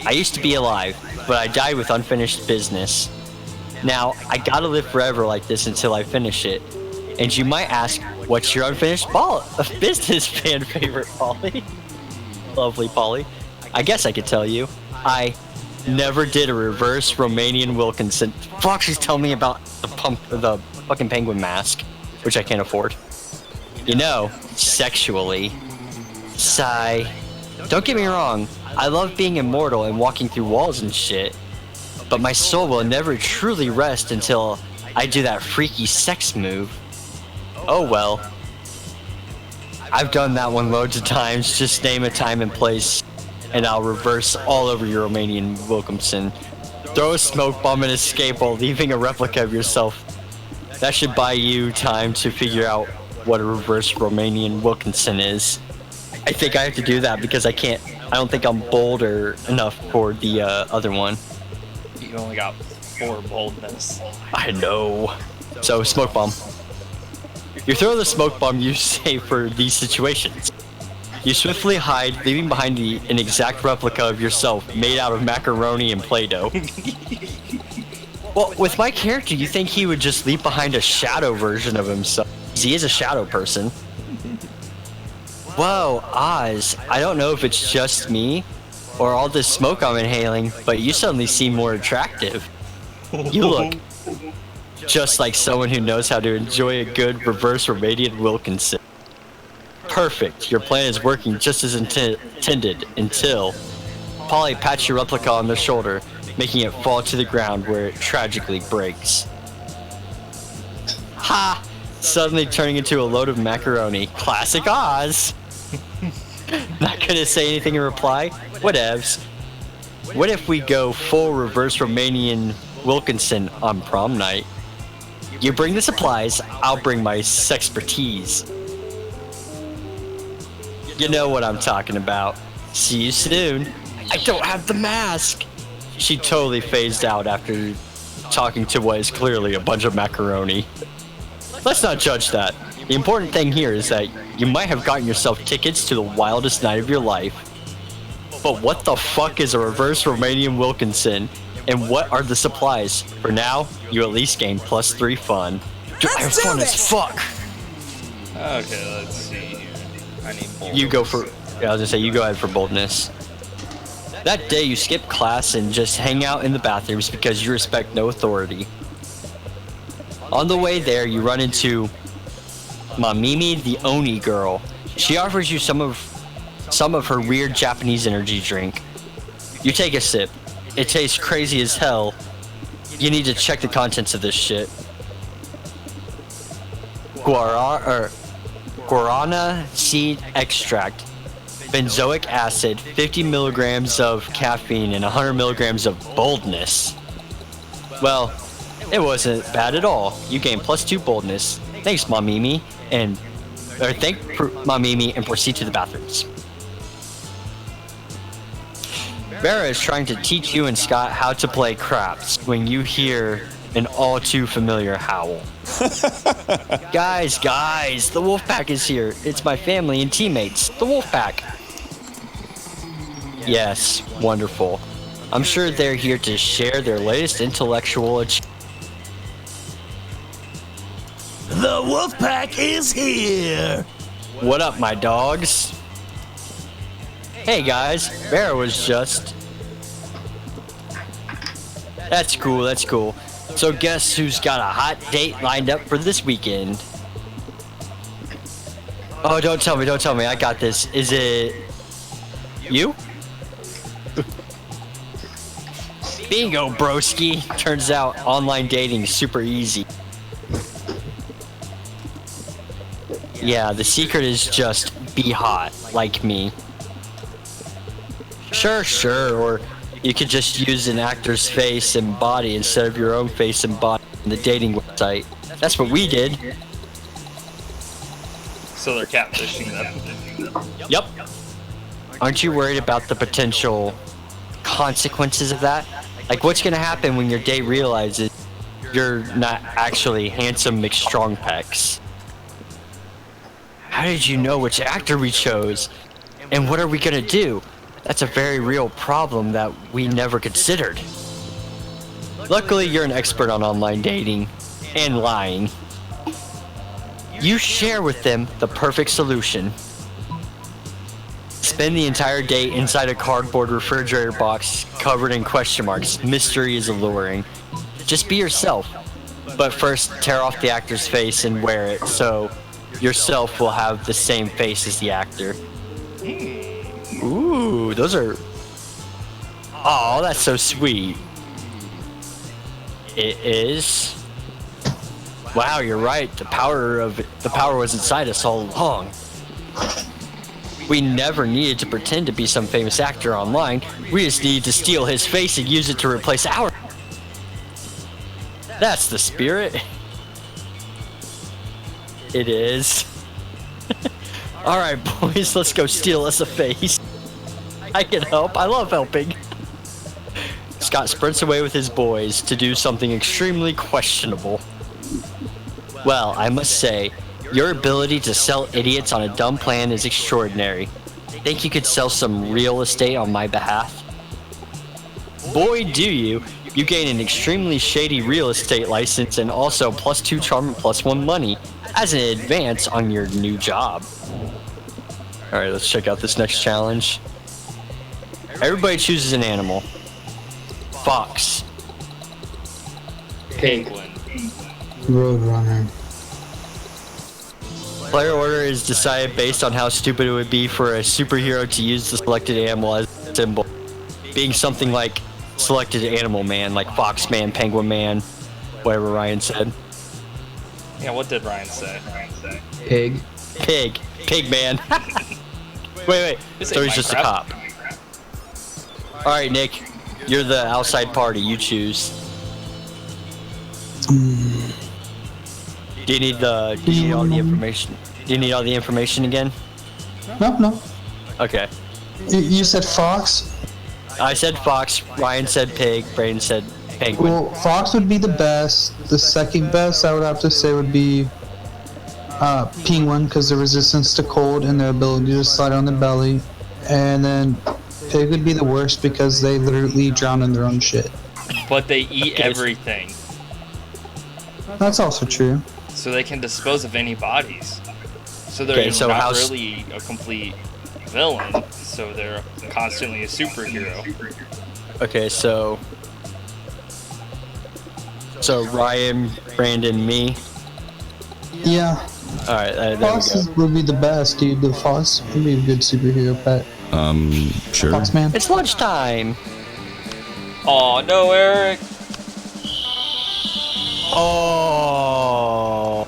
I used to be alive, but I died with unfinished business. Now, I gotta live forever like this until I finish it. And you might ask, what's your unfinished business, fan favorite Polly? Lovely Polly. I guess I could tell you. I never did a reverse Romanian Wilkinson. Fuck, she's telling me about the fucking penguin mask, which I can't afford. You know, sexually. Sigh. Don't get me wrong, I love being immortal and walking through walls and shit, but my soul will never truly rest until I do that freaky sex move. Oh well. I've done that one loads of times. Just name a time and place, and I'll reverse all over your Romanian Wilkinson. Throw a smoke bomb and escape while leaving a replica of yourself. That should buy you time to figure out what a reverse Romanian Wilkinson is. I think I have to do that because I don't think I'm bolder enough for the other one. You only got 4 boldness. I know. So, smoke bomb. You throw the smoke bomb you save for these situations. You swiftly hide, leaving behind an exact replica of yourself made out of macaroni and Play-Doh. Well, with my character, you think he would just leave behind a shadow version of himself. He is a shadow person. Whoa, Oz, I don't know if it's just me or all this smoke I'm inhaling, but you suddenly seem more attractive. You look just like someone who knows how to enjoy a good reverse Romanian Wilkinson. Perfect, your plan is working just as intended until Polly pats your replica on the shoulder, making it fall to the ground where it tragically breaks. Ha! Suddenly turning into a load of macaroni. Classic Oz! Not gonna say anything in reply? Whatevs. What if we go full reverse Romanian Wilkinson on prom night? You bring the supplies, I'll bring my sexpertise. You know what I'm talking about. See you soon. I don't have the mask! She totally phased out after talking to what is clearly a bunch of macaroni. Let's not judge that. The important thing here is that you might have gotten yourself tickets to the wildest night of your life. But what the fuck is a reverse Romanian Wilkinson? And what are the supplies? For now, you at least gain +3 fun. Dude, I have fun as fuck! Okay, let's see here. I need boldness. You go for... Yeah, I was gonna say, you go ahead for boldness. That day, you skip class and just hang out in the bathrooms because you respect no authority. On the way there, you run into Mamimi, the Oni girl. She offers you some of her weird Japanese energy drink. You take a sip. It tastes crazy as hell. You need to check the contents of this shit. Guarana seed extract, benzoic acid, 50 milligrams of caffeine, and 100 milligrams of boldness. Well, it wasn't bad at all. You gain +2 boldness. Thanks, Mamimi, thank Mamimi and proceed to the bathrooms. Vera is trying to teach you and Scott how to play craps when you hear an all too familiar howl. Guys, the Wolfpack is here. It's my family and teammates, the Wolfpack. Yes, wonderful. I'm sure they're here to share their latest intellectual achievements. The Wolfpack is here. What up, my dogs? Hey guys, Bear was just... That's cool, that's cool. So guess who's got a hot date lined up for this weekend? Oh, don't tell me, I got this. Is it... you? Bingo, broski. Turns out online dating is super easy. Yeah, the secret is just be hot, like me. Sure, or you could just use an actor's face and body instead of your own face and body in the dating website. That's what we did. So they're catfishing them. Yep. Aren't you worried about the potential consequences of that? Like, what's gonna happen when your date realizes you're not actually handsome McStrong pecs? How did you know which actor we chose? And what are we gonna do? That's a very real problem that we never considered. Luckily, you're an expert on online dating and lying. You share with them the perfect solution. Spend the entire day inside a cardboard refrigerator box covered in question marks. Mystery is alluring. Just be yourself. But first, tear off the actor's face and wear it so yourself will have the same face as the actor. Ooh, those are... Oh, that's so sweet. It is... Wow, you're right. The power was inside us all along. We never needed to pretend to be some famous actor online. We just needed to steal his face and use it to replace our... That's the spirit. It is. Alright, boys, let's go steal us a face. I can help. I love helping. Scott sprints away with his boys to do something extremely questionable. Well, I must say, your ability to sell idiots on a dumb plan is extraordinary. Think you could sell some real estate on my behalf? Boy, do you. You gain an extremely shady real estate license and also +2 charm and +1 money as an advance on your new job. Alright, let's check out this next challenge. Everybody chooses an animal. Fox. Penguin. Roadrunner. Player order is decided based on how stupid it would be for a superhero to use the selected animal as a symbol. Being something like selected animal man, like Fox Man, Penguin Man, whatever Ryan said. Yeah, what did Ryan say? Pig. Pig Man. wait. So he's just a cop. Alright, Nick, you're the outside party. You choose. Do you need all the information? Do you need all the information again? No. Okay. You said fox? I said fox, Ryan said pig, Brayden said penguin. Well, fox would be the best. The second best, I would have to say, would be penguin, because the resistance to cold and the ability to slide on the belly. And then pig would be the worst because they literally drown in their own shit. But they eat everything, That's also true. so they can dispose of any bodies. So they're not really a complete villain, so they're constantly a superhero. Okay, so Ryan, Brandon, me. Yeah. Alright, there Fox we go. would be the best, dude. The fox would be a good superhero pet. Sure. Fox man. It's lunchtime. Oh no, Eric! Oh.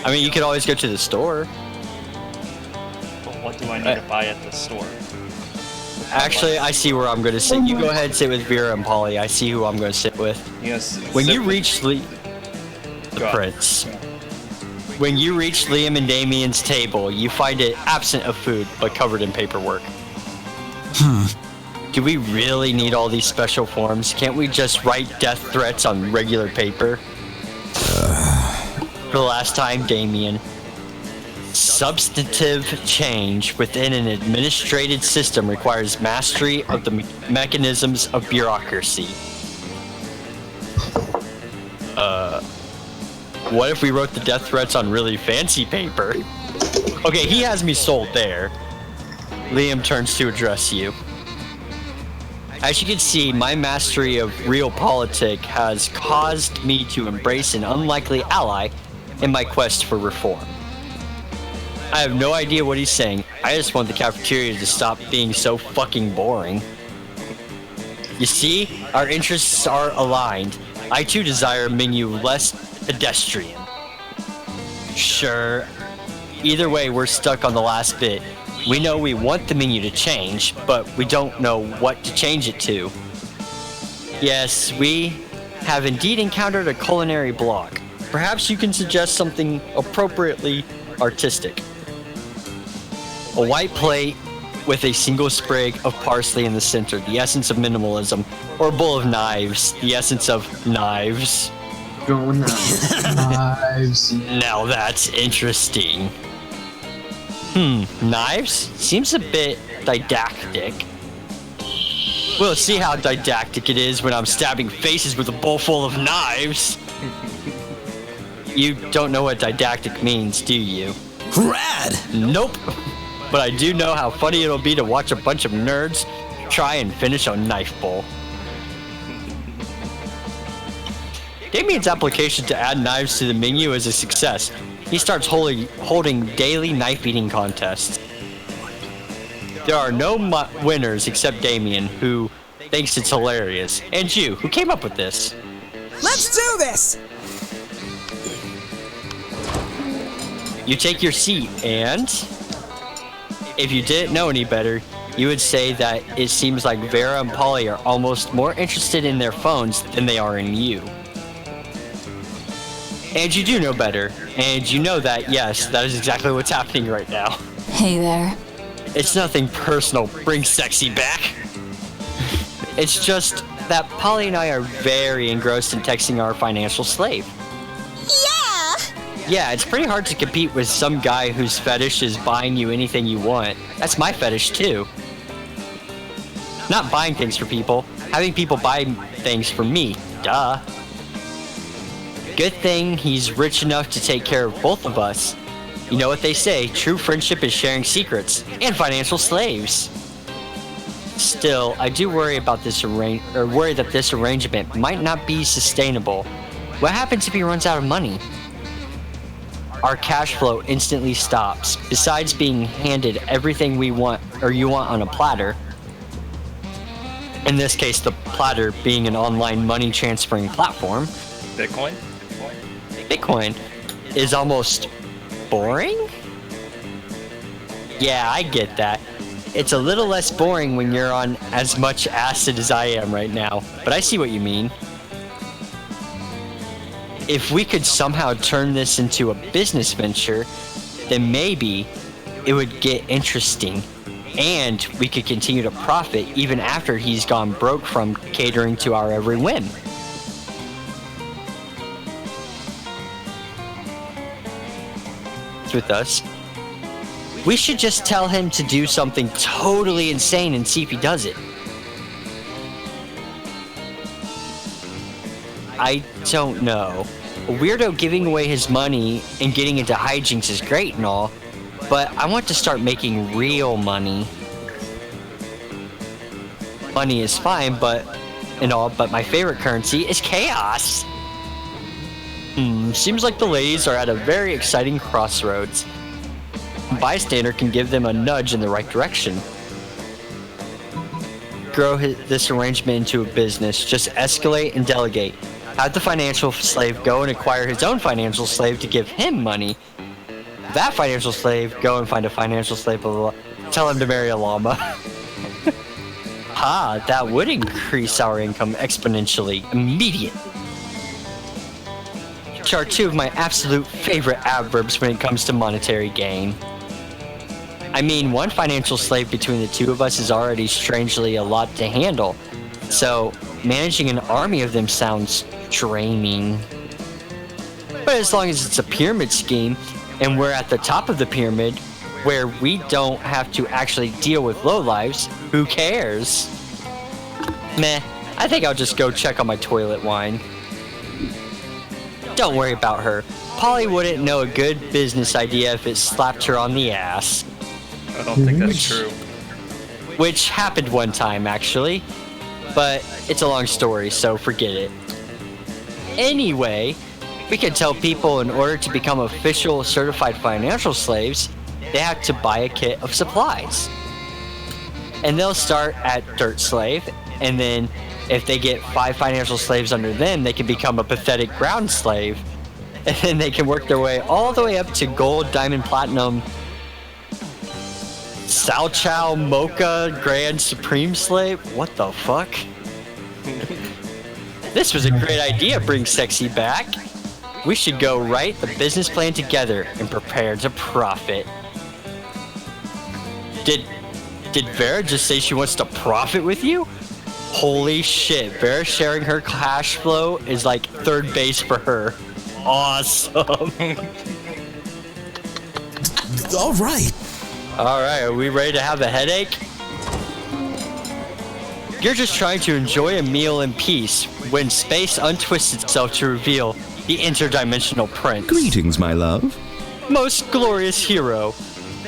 I mean, you could always go to the store. But what do I need to buy at the store? Actually, I see where I'm going to sit. You go ahead and sit with Vera and Polly. I see who I'm going to sit with. When you reach the Prince. When you reach Liam and Damien's table, you find it absent of food, but covered in paperwork. Do we really need all these special forms? Can't we just write death threats on regular paper? For the last time, Damien. Substantive change within an administrated system requires mastery of the mechanisms of What if we wrote the death threats on really fancy paper? Okay, he has me sold there. Liam turns to address you. As you can see, my mastery of realpolitik has caused me to embrace an unlikely ally in my quest for reform. I have no idea what he's saying. I just want the cafeteria to stop being so fucking boring. You see, our interests are aligned. I too desire a menu less pedestrian. Sure. Either way, we're stuck on the last bit. We know we want the menu to change, but we don't know what to change it to. Yes, we have indeed encountered a culinary block. Perhaps you can suggest something appropriately artistic. A white plate with a single sprig of parsley in the center, the essence of minimalism, or a bowl of knives, the essence of knives. Throwing knives. Knives. Now that's interesting. Knives? Seems a bit didactic. We'll see how didactic it is when I'm stabbing faces with a bowl full of knives. You don't know what didactic means, do you? Rad! Nope. But I do know how funny it'll be to watch a bunch of nerds try and finish a knife bowl. Damien's application to add knives to the menu is a success. He starts holding daily knife-eating contests. There are no winners except Damien, who thinks it's hilarious, and you, who came up with this. Let's do this! You take your seat, and if you didn't know any better, you would say that it seems like Vera and Polly are almost more interested in their phones than they are in you. And you do know better, and you know that, yes, that is exactly what's happening right now. Hey there. It's nothing personal, bring sexy back. It's just that Polly and I are very engrossed in texting our financial slave. Yeah! Yeah, it's pretty hard to compete with some guy whose fetish is buying you anything you want. That's my fetish too. Not buying things for people, having people buy things for me, duh. Good thing he's rich enough to take care of both of us. You know what they say, true friendship is sharing secrets and financial slaves. Still, I do worry about this worry that this arrangement might not be sustainable. What happens if he runs out of money? Our cash flow instantly stops. Besides being handed everything we want or you want on a platter. In this case, the platter being an online money transferring platform. Bitcoin? Bitcoin is almost boring? Yeah, I get that. It's a little less boring when you're on as much acid as I am right now, but I see what you mean. If we could somehow turn this into a business venture, then maybe it would get interesting, and we could continue to profit even after he's gone broke from catering to our every whim. With us, we should just tell him to do something totally insane and see if he does it. I don't know. A weirdo giving away his money and getting into hijinks is great and all, but I want to start making real money. Money is fine, but my favorite currency is chaos. Seems like the ladies are at a very exciting crossroads. A bystander can give them a nudge in the right direction. Grow this arrangement into a business. Just escalate and delegate. Have the financial slave go and acquire his own financial slave to give him money. That financial slave go and find a financial slave. Blah, blah, blah. Tell him to marry a llama. That would increase our income exponentially. Immediate. Which are two of my absolute favorite adverbs when it comes to monetary gain. I mean, one financial slave between the two of us is already strangely a lot to handle, so managing an army of them sounds draining. But as long as it's a pyramid scheme, and we're at the top of the pyramid, where we don't have to actually deal with lowlives, who cares? Meh, I think I'll just go check on my toilet wine. Don't worry about her. Polly wouldn't know a good business idea if it slapped her on the ass. I don't think that's true. Which happened one time, actually. But it's a long story, so forget it. Anyway, we can tell people in order to become official certified financial slaves, they have to buy a kit of supplies. And they'll start at dirt slave, and then if they get 5 financial slaves under them, they can become a pathetic ground slave. And then they can work their way all the way up to gold, diamond, platinum, Sao Chow, Mocha, Grand Supreme Slave. What the fuck? This was a great idea, Bring Sexy back. We should go write the business plan together and prepare to profit. Did Vera just say she wants to profit with you? Holy shit, Vera sharing her cash flow is like third base for her. Awesome. All right. Alright, are we ready to have a headache? You're just trying to enjoy a meal in peace when space untwists itself to reveal the interdimensional prince. Greetings, my love. Most glorious hero.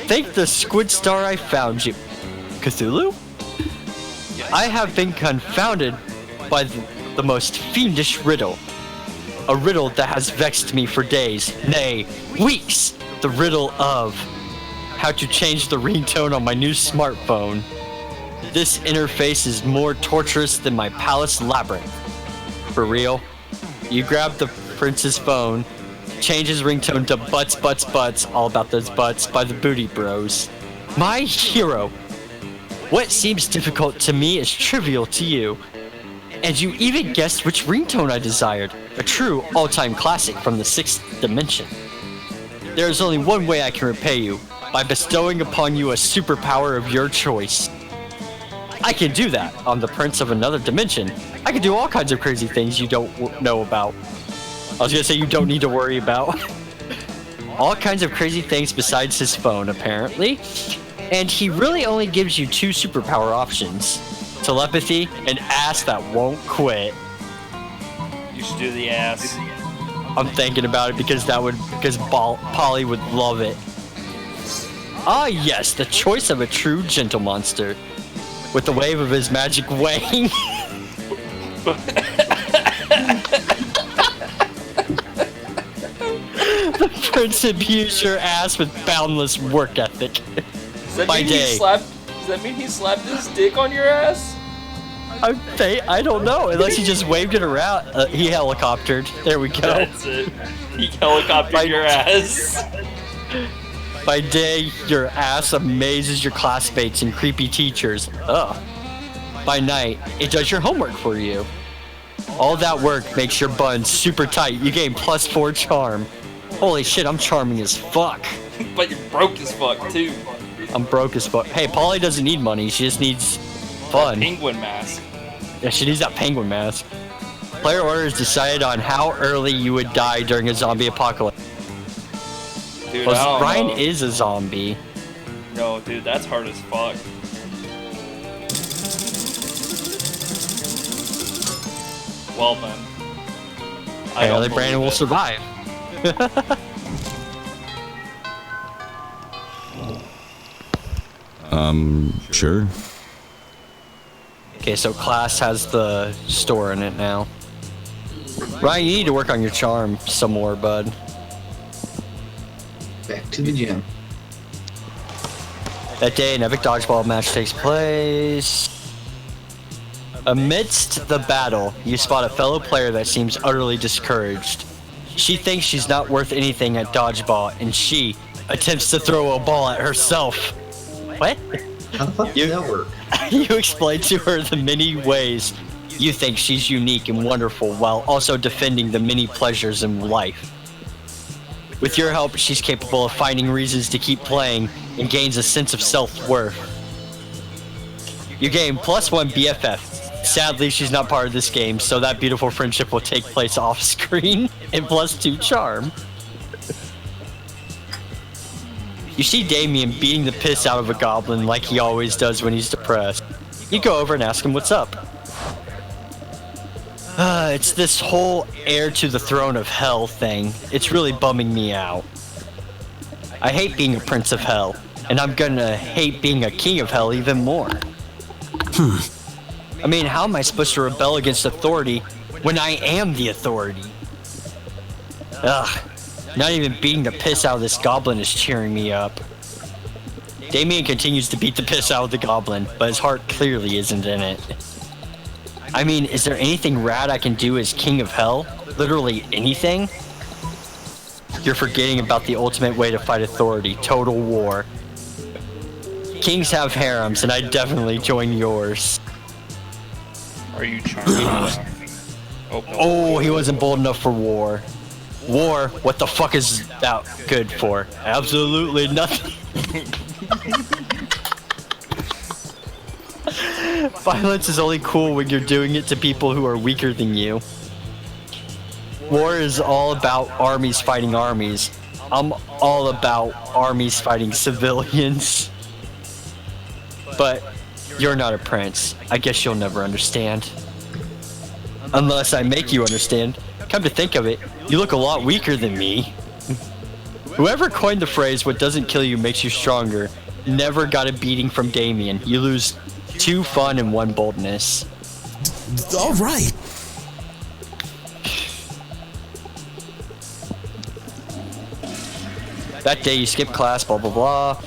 Thank the squid star I found you. Cthulhu? I have been confounded by the most fiendish riddle. A riddle that has vexed me for days, nay, weeks. The riddle of how to change the ringtone on my new smartphone. This interface is more torturous than my palace labyrinth. For real? You grab the prince's phone, change his ringtone to Butts, Butts, Butts, all about those butts by the Booty Bros. My hero. What seems difficult to me is trivial to you. And you even guessed which ringtone I desired. A true all-time classic from the 6th dimension. There is only one way I can repay you, by bestowing upon you a superpower of your choice. I can do that. I'm the prince of another dimension. I can do all kinds of crazy things you don't know about. I was gonna say you don't need to worry about. All kinds of crazy things besides his phone, apparently. And he really only gives you 2 superpower options. Telepathy and ass that won't quit. You should do the ass. I'm thinking about it because Polly would love it. Ah yes, the choice of a true gentle monster. With the wave of his magic wang. The prince imbues your ass with boundless work ethic. Does that mean he slapped his dick on your ass? I don't know, unless he just waved it around. He helicoptered. There we go. That's it. He helicoptered your ass. By day, your ass amazes your classmates and creepy teachers. Ugh. By night, it does your homework for you. All that work makes your buns super tight. You gain +4 charm. Holy shit, I'm charming as fuck. But you're broke as fuck, too. I'm broke as fuck. Hey, Polly doesn't need money. She just needs fun. That penguin mask. Yeah, she needs that penguin mask. Player orders decided on how early you would die during a zombie apocalypse. Dude, Well, Ryan is a zombie. No, dude, that's hard as fuck. Well then. Apparently Brandon will survive. Sure. Okay, so class has the store in it now. Ryan, you need to work on your charm some more, bud. Back to the gym. That day, an epic dodgeball match takes place. Amidst the battle, you spot a fellow player that seems utterly discouraged. She thinks she's not worth anything at dodgeball, and she attempts to throw a ball at herself. What? How the fuck does that work? You explain to her the many ways you think she's unique and wonderful while also defending the many pleasures in life. With your help, she's capable of finding reasons to keep playing and gains a sense of self-worth. You gain +1 BFF. Sadly, she's not part of this game, so that beautiful friendship will take place off-screen, and +2 charm. You see Damien beating the piss out of a goblin like he always does when he's depressed. You go over and ask him what's up. It's this whole heir to the throne of hell thing. It's really bumming me out. I hate being a prince of hell, and I'm gonna hate being a king of hell even more. I mean, how am I supposed to rebel against authority when I am the authority? Ugh, not even beating the piss out of this goblin is cheering me up. Damien continues to beat the piss out of the goblin, but his heart clearly isn't in it. I mean, is there anything rad I can do as king of hell? Literally anything? You're forgetting about the ultimate way to fight authority, total war. Kings have harems, and I'd definitely join yours. Are you charming? Oh, he wasn't bold enough for war. War? What the fuck is that good for? Absolutely nothing. Violence is only cool when you're doing it to people who are weaker than you. War is all about armies fighting armies. I'm all about armies fighting civilians. But you're not a prince. I guess you'll never understand. Unless I make you understand. Come to think of it, you look a lot weaker than me. Whoever coined the phrase, "what doesn't kill you makes you stronger," never got a beating from Damien. You lose 2 fun and 1 boldness. All right. That day you skip class, blah blah blah.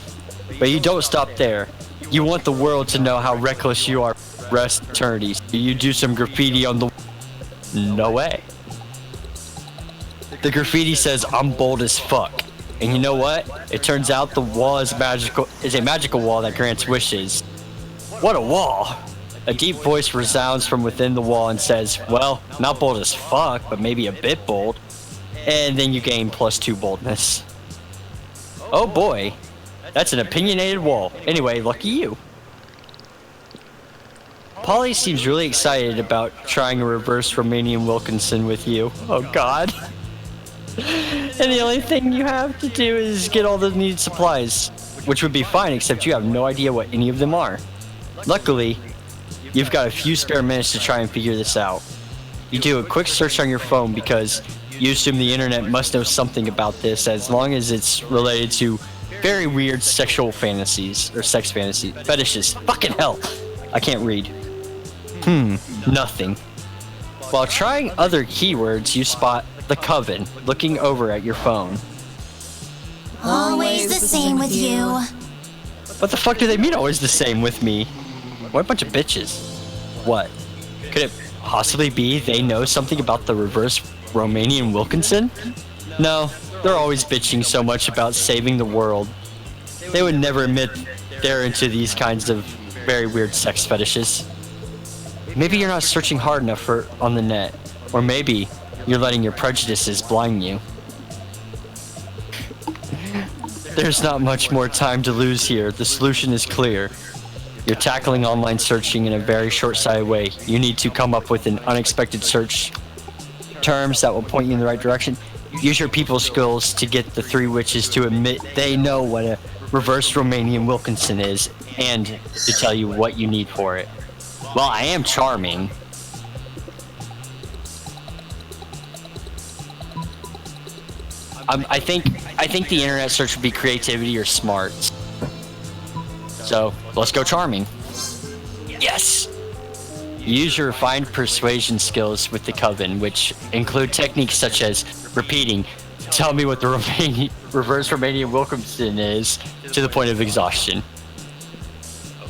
But you don't stop there. You want the world to know how reckless you are for the rest of eternity. So you do some graffiti on the... No way. The graffiti says, "I'm bold as fuck." And you know what? It turns out the wall is a magical wall that grants wishes. What a wall! A deep voice resounds from within the wall and says, "Well, not bold as fuck, but maybe a bit bold." And then you gain +2 boldness. Oh boy, that's an opinionated wall. Anyway, lucky you. Polly seems really excited about trying a reverse Romanian Wilkinson with you. Oh god. And the only thing you have to do is get all the needed supplies, which would be fine, except you have no idea what any of them are. Luckily, you've got a few spare minutes to try and figure this out. You do a quick search on your phone because you assume the internet must know something about this, as long as it's related to very weird sexual fantasies, or sex fantasies, fetishes. Fucking hell! I can't read. Nothing. While trying other keywords, you spot the Coven looking over at your phone. Always the same with you. What the fuck do they mean always the same with me? What a bunch of bitches. What? Could it possibly be they know something about the reverse Romanian Wilkinson? No, they're always bitching so much about saving the world. They would never admit they're into these kinds of very weird sex fetishes. Maybe you're not searching hard enough on the net, or maybe you're letting your prejudices blind you. There's not much more time to lose here. The solution is clear. You're tackling online searching in a very short-sighted way. You need to come up with an unexpected search terms that will point you in the right direction. Use your people skills to get the 3 witches to admit they know what a reverse Romanian Wilkinson is, and to tell you what you need for it. Well, I am charming. I think the internet search would be creativity or smarts. So let's go charming. Yes. Use your refined persuasion skills with the Coven, which include techniques such as repeating, "Tell me what the reverse Romanian Wilkinson is," to the point of exhaustion.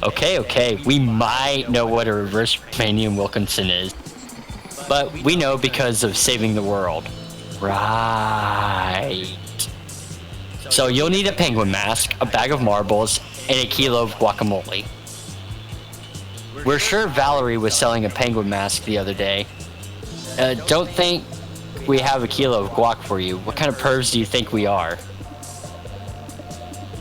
Okay, we might know what a reverse Romanian Wilkinson is, but we know because of saving the world. Right. So you'll need a penguin mask, a bag of marbles, and a kilo of guacamole. We're sure Valerie was selling a penguin mask the other day. Don't think we have a kilo of guac for you. What kind of pervs do you think we are?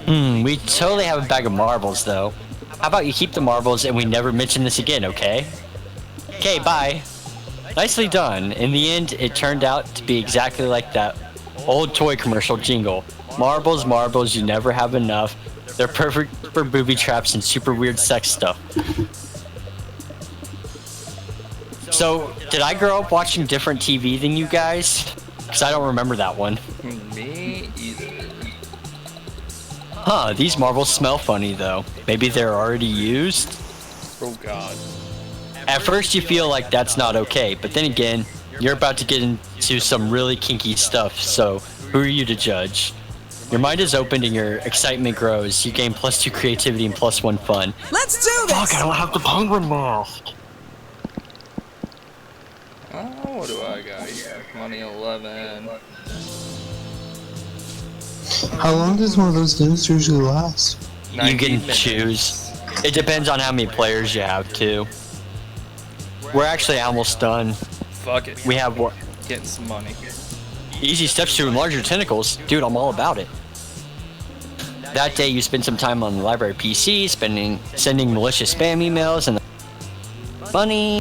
We totally have a bag of marbles, though. How about you keep the marbles and we never mention this again, okay? Okay, bye. Nicely done. In the end, it turned out to be exactly like that old toy commercial jingle. Marbles, marbles, you never have enough. They're perfect for booby traps and super weird sex stuff. So, did I grow up watching different TV than you guys? Because I don't remember that one. Me either. Huh, these marbles smell funny though. Maybe they're already used? Oh god. At first you feel like that's not okay, but then again, you're about to get into some really kinky stuff, so who are you to judge? Your mind is opened and your excitement grows. You gain +2 creativity and +1 fun. Let's do this! Fuck, I don't have the penguin mask. Oh, what do I got here? Money 11. How long does one of those games usually last? You 90 can minutes. choose. It depends on how many players you have too. We're actually almost done. Fuck it. We have what? Getting some money. Easy steps to enlarge your tentacles. Dude, I'm all about it. That day you spend some time on the library PC, sending malicious spam emails and money.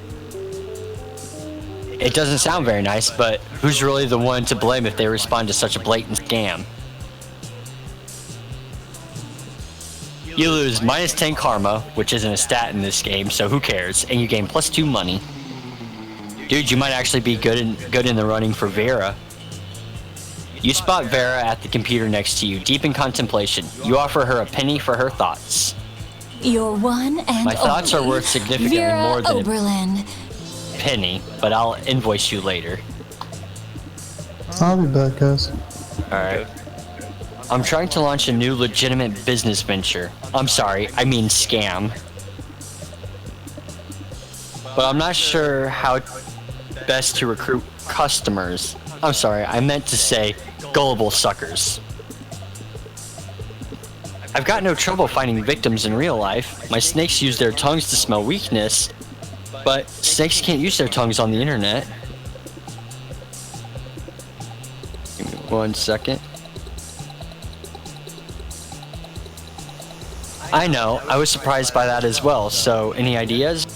It doesn't sound very nice, but who's really the one to blame if they respond to such a blatant scam? You lose -10 karma, which isn't a stat in this game, so who cares? And you gain +2 money. Dude, you might actually be good in the running for Vera. You spot Vera at the computer next to you, deep in contemplation. You offer her a penny for her thoughts. Your one and My thoughts only are worth significantly Vera more than Oberlin. a penny, but I'll invoice you later. I'll be back, guys. Alright. I'm trying to launch a new legitimate business venture. I'm sorry, I mean scam. But I'm not sure how best to recruit customers. I'm sorry, I meant to say gullible suckers. I've got no trouble finding victims in real life. My snakes use their tongues to smell weakness, but snakes can't use their tongues on the internet. Give me 1 second. I know, I was surprised by that as well, so any ideas?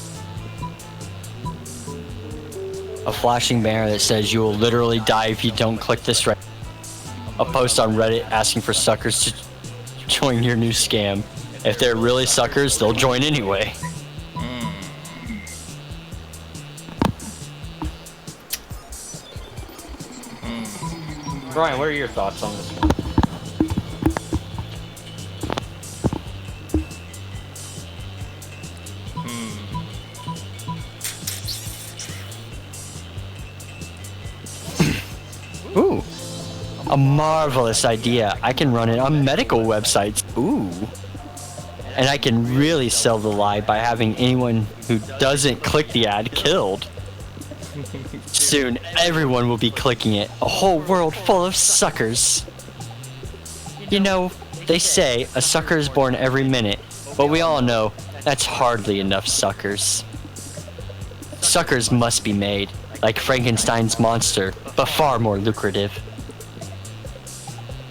A flashing banner that says you will literally die if you don't click this right. A post on Reddit asking for suckers to join your new scam. If they're really suckers, they'll join anyway. Brian, what are your thoughts on this one? Ooh, a marvelous idea. I can run it on medical websites. Ooh. And I can really sell the lie by having anyone who doesn't click the ad killed. Soon, everyone will be clicking it. A whole world full of suckers. You know, they say a sucker is born every minute, but we all know that's hardly enough suckers. Suckers must be made, like Frankenstein's monster, but far more lucrative.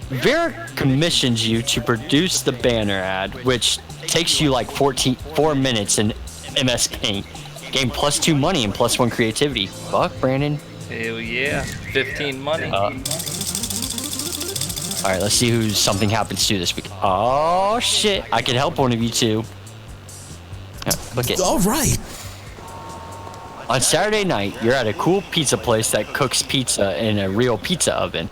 Vera commissions you to produce the banner ad, which takes you like 4 minutes in MS Paint. Gain +2 money and +1 creativity. Fuck, Brandon. Hell yeah. 15 money. Alright, let's see who something happens to this week. Oh shit, I can help one of you two. Look it. All right. On Saturday night, you're at a cool pizza place that cooks pizza in a real pizza oven.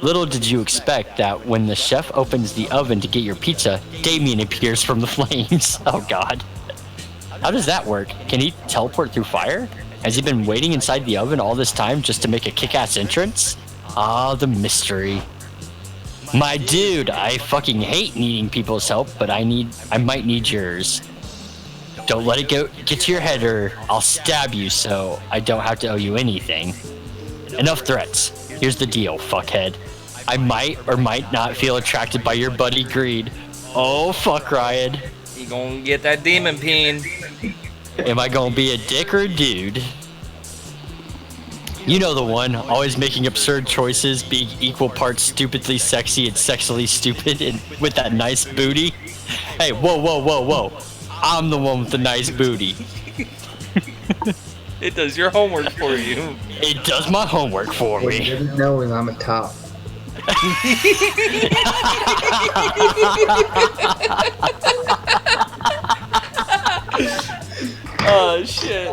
Little did you expect that when the chef opens the oven to get your pizza, Damien appears from the flames. Oh god. How does that work? Can he teleport through fire? Has he been waiting inside the oven all this time just to make a kick-ass entrance? Ah, the mystery. My dude, I fucking hate needing people's help, but I might need yours. Don't let it get to your head or I'll stab you so I don't have to owe you anything. Enough threats. Here's the deal, fuckhead. I might or might not feel attracted by your buddy Greed. Oh, fuck, Ryan. You gonna get that demon peen. Am I gonna be a dick or a dude? You know the one, always making absurd choices, being equal parts stupidly sexy and sexually stupid, and with that nice booty. Hey, whoa, whoa, whoa, whoa. I'm the one with the nice booty. It does your homework for you. It does my homework for What he me. doesn't know is I'm a top. Oh shit.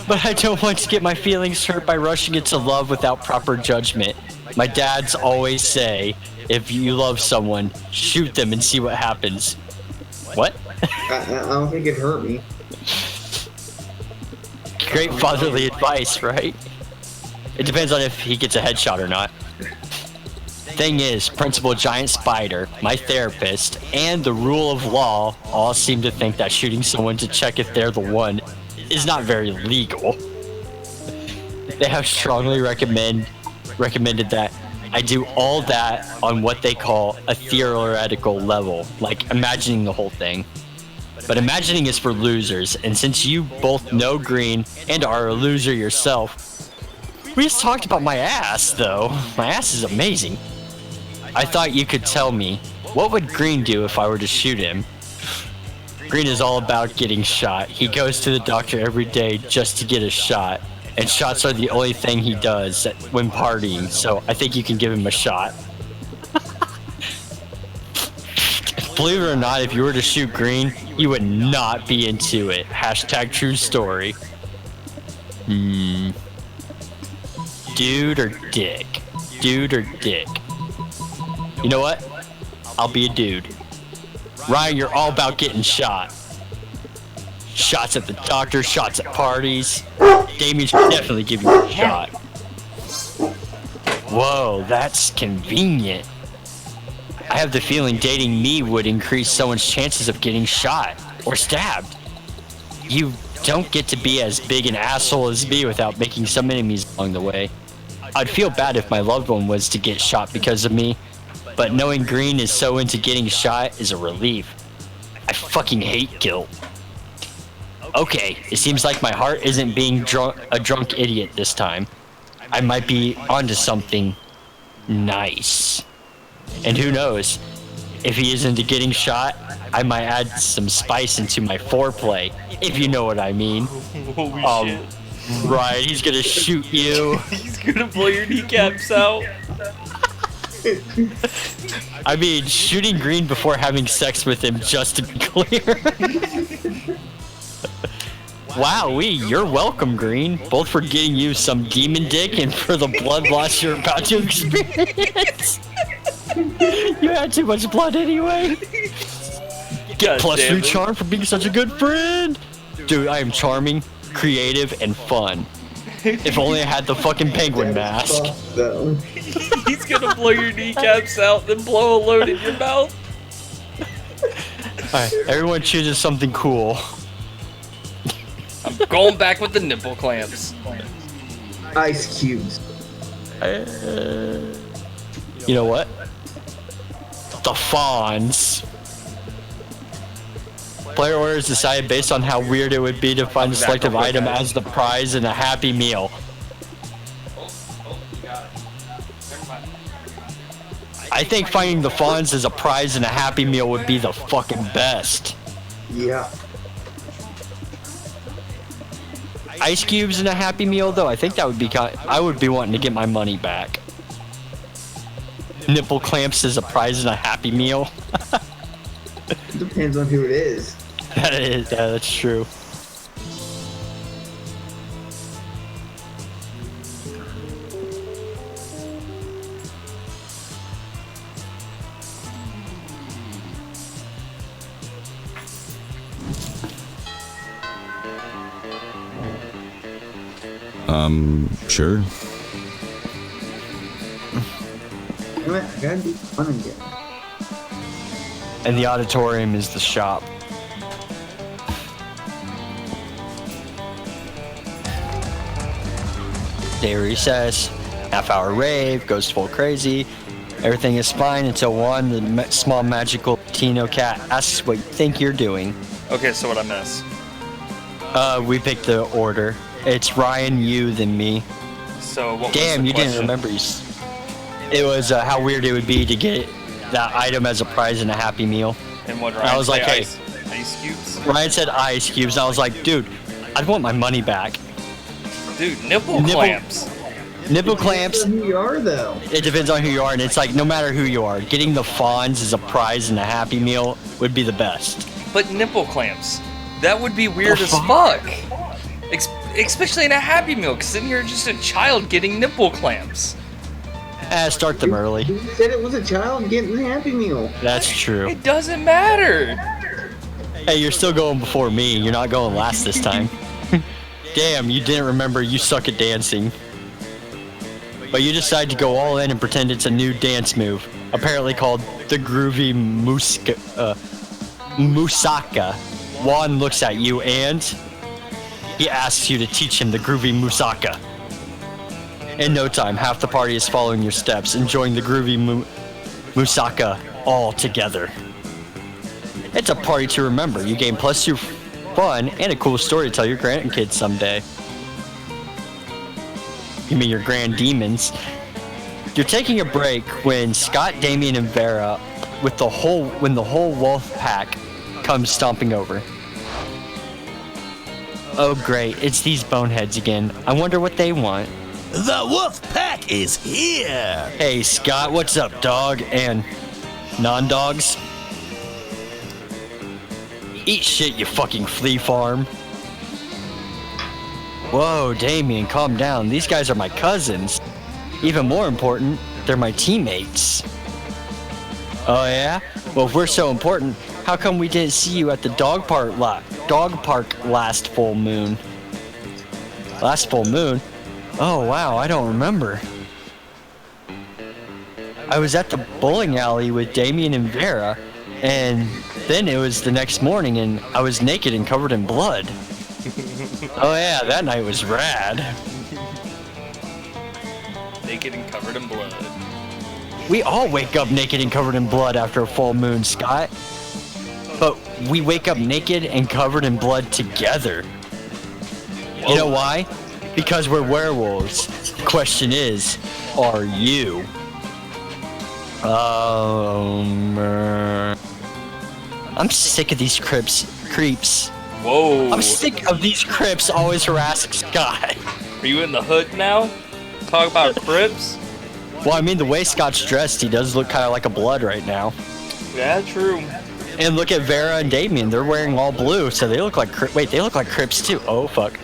But I don't want to get my feelings hurt by rushing into love without proper judgment. My dads always say, if you love someone, shoot them and see what happens. What? I don't think it hurt me. Great fatherly advice, right? It depends on if he gets a headshot or not. Thing is, Principal Giant Spider, my therapist, and the rule of law all seem to think that shooting someone to check if they're the one is not very legal. They have strongly recommended that I do all that on what they call a theoretical level, like imagining the whole thing. But imagining is for losers, and since you both know Green and are a loser yourself, we just talked about my ass, though. My ass is amazing. I thought you could tell me, what would Green do if I were to shoot him? Green is all about getting shot. He goes to the doctor every day just to get a shot. And shots are the only thing he does when partying, so I think you can give him a shot. Believe it or not, if you were to shoot Green, you would not be into it. Hashtag true story. Dude or dick? Dude or dick? You know what? I'll be a dude. Ryan, you're all about getting shot. Shots at the doctor, shots at parties. Damien should definitely give you a shot. Whoa, that's convenient. I have the feeling dating me would increase someone's chances of getting shot or stabbed. You don't get to be as big an asshole as me without making some enemies along the way. I'd feel bad if my loved one was to get shot because of me, but knowing Green is so into getting shot is a relief. I fucking hate guilt. Okay, it seems like my heart isn't being a drunk idiot this time. I might be onto something nice. And who knows, if he is into getting shot, I might add some spice into my foreplay, if you know what I mean. Holy shit. Right, he's gonna shoot you. He's gonna blow your kneecaps out. I mean, shooting Green before having sex with him, just to be clear. Wowee, you're welcome, Green. Both for getting you some demon dick and for the blood loss you're about to experience. You had too much blood anyway. Get +3 charm for being such a good friend. Dude, I am charming, creative, and fun. If only I had the fucking penguin mask. He's gonna blow your kneecaps out, then blow a load in your mouth. Alright, everyone chooses something cool. I'm going back with the nipple clamps. Ice cubes. You know what? The Fonz. Player order is decided based on how weird it would be to find a selective item as the prize in a Happy Meal. I think finding the Fonz as a prize in a Happy Meal would be the fucking best. Yeah. Ice cubes in a Happy Meal, though, I think that would be I would be wanting to get my money back. Nipple clamps as a prize in a Happy Meal. Depends on who it is. That is, yeah, that's true. Sure. I gotta be fun again. And the auditorium is the shop. Day recess, half-hour rave, goes full crazy. Everything is fine until the small magical Tino cat asks what you think you're doing. Okay, so what I miss? We picked the order. It's Ryan, you, then me. So what Damn, was the you question? didn't remember. It was how weird it would be to get that item as a prize in a Happy Meal. And what I was like, hey, ice cubes? Ryan said ice cubes, and I was like, dude, I'd want my money back. Dude, nipple clamps. Nipple clamps. Who you are, though. It depends on who you are, and it's like no matter who you are, getting the fawns as a prize in a Happy Meal would be the best. But nipple clamps, that would be weird as fuck. Especially in a Happy Meal, because then you're just a child getting nipple clamps. Start them early. You said it was a child getting a Happy Meal. That's true. It doesn't matter. Hey, you're still going before me. You're not going last this time. Damn, you didn't remember you suck at dancing. But you decide to go all in and pretend it's a new dance move, apparently called the Groovy Musaka. Juan looks at you and he asks you to teach him the Groovy Musaka. In no time, half the party is following your steps, enjoying the Groovy Musaka all together. It's a party to remember. You gain +2 fun and a cool story to tell your grandkids someday. You mean your grand demons. You're taking a break when Scott, Damien, and Vera when the whole wolf pack comes stomping over. Oh great, it's these boneheads again. I wonder what they want. The wolf pack is here. Hey Scott, what's up, dog? And non-dogs? Eat shit, you fucking flea farm. Whoa, Damien, calm down. These guys are my cousins. Even more important, they're my teammates. Oh yeah? Well, if we're so important, how come we didn't see you at the dog park last full moon? Last full moon? Oh wow, I don't remember. I was at the bowling alley with Damien and Vera, and then it was the next morning and I was naked and covered in blood. Oh yeah, that night was rad. Naked and covered in blood. We all wake up naked and covered in blood after a full moon, Scott. But we wake up naked and covered in blood together. Whoa. You know why? Because we're werewolves. Question is, are you? I'm sick of these creeps. Whoa. I'm sick of these Crips always harassing Scott. Are you in the hood now? Talk about Crips? Well, I mean, the way Scott's dressed, he does look kind of like a blood right now. Yeah, true. And look at Vera and Damien. They're wearing all blue, so they look like they look like Crips too. Oh, fuck.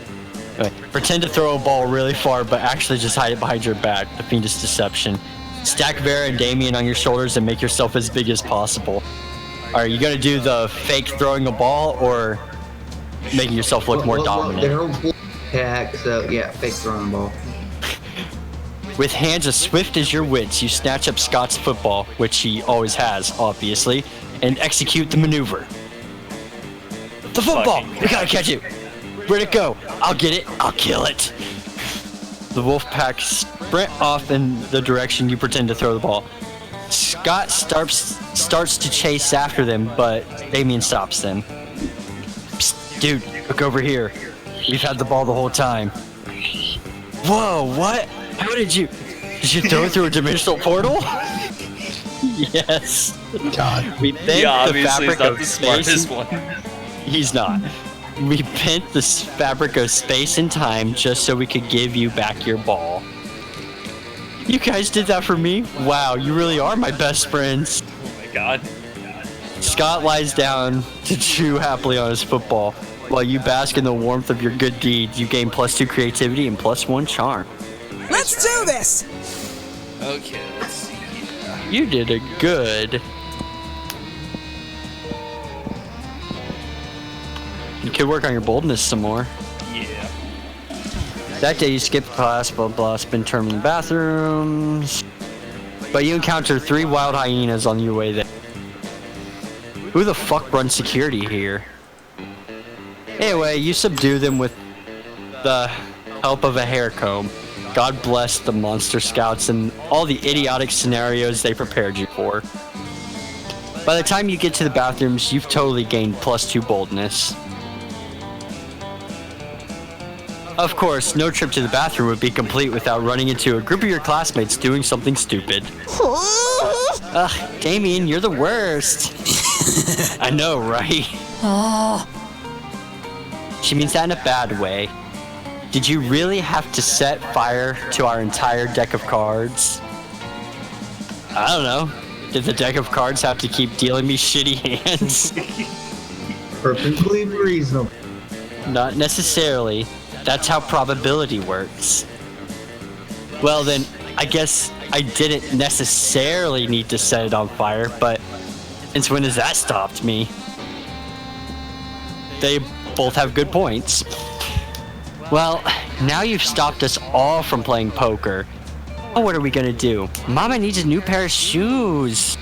Anyway, pretend to throw a ball really far, but actually just hide it behind your back. The fiendish deception. Stack Vera and Damien on your shoulders and make yourself as big as possible. Are you gonna do the fake throwing a ball or making yourself look more dominant? They're all pack, so yeah, fake throwing the ball. With hands as swift as your wits, you snatch up Scott's football, which he always has, obviously, and execute the maneuver. The football! We gotta catch it! Where'd it go? I'll get it. I'll kill it. The wolf pack sprint off in the direction you pretend to throw the ball. Scott starts to chase after them, but Damien stops them. Psst, dude, look over here. We've had the ball the whole time. Whoa, what? How did you throw it through a dimensional portal? Yes. God. We bent the fabric not of the space. smartest one. He's not. We bent the fabric of space and time just so we could give you back your ball. You guys did that for me? Wow, you really are my best friends. Oh my god. Scott lies down to chew happily on his football. While you bask in the warmth of your good deeds, you gain +2 creativity and +1 charm. Let's do this! Okay, let's see. You did a good. You could work on your boldness some more. Yeah. That day you skipped class, blah blah, spend time in the bathrooms. But you encounter 3 wild hyenas on your way there. Who the fuck runs security here? Anyway, you subdue them with the help of a hair comb. God bless the monster scouts and all the idiotic scenarios they prepared you for. By the time you get to the bathrooms, you've totally gained +2 boldness. Of course, no trip to the bathroom would be complete without running into a group of your classmates doing something stupid. Ugh, Damien, you're the worst. I know, right? She means that in a bad way. did you really have to set fire to our entire deck of cards? I don't know. Did the deck of cards have to keep dealing me shitty hands? Perfectly reasonable. Not necessarily. That's how probability works. Well then, I guess I didn't necessarily need to set it on fire, but since when has that stopped me? They both have good points. Well, now you've stopped us all from playing poker. Oh, what are we gonna do? Mama needs a new pair of shoes.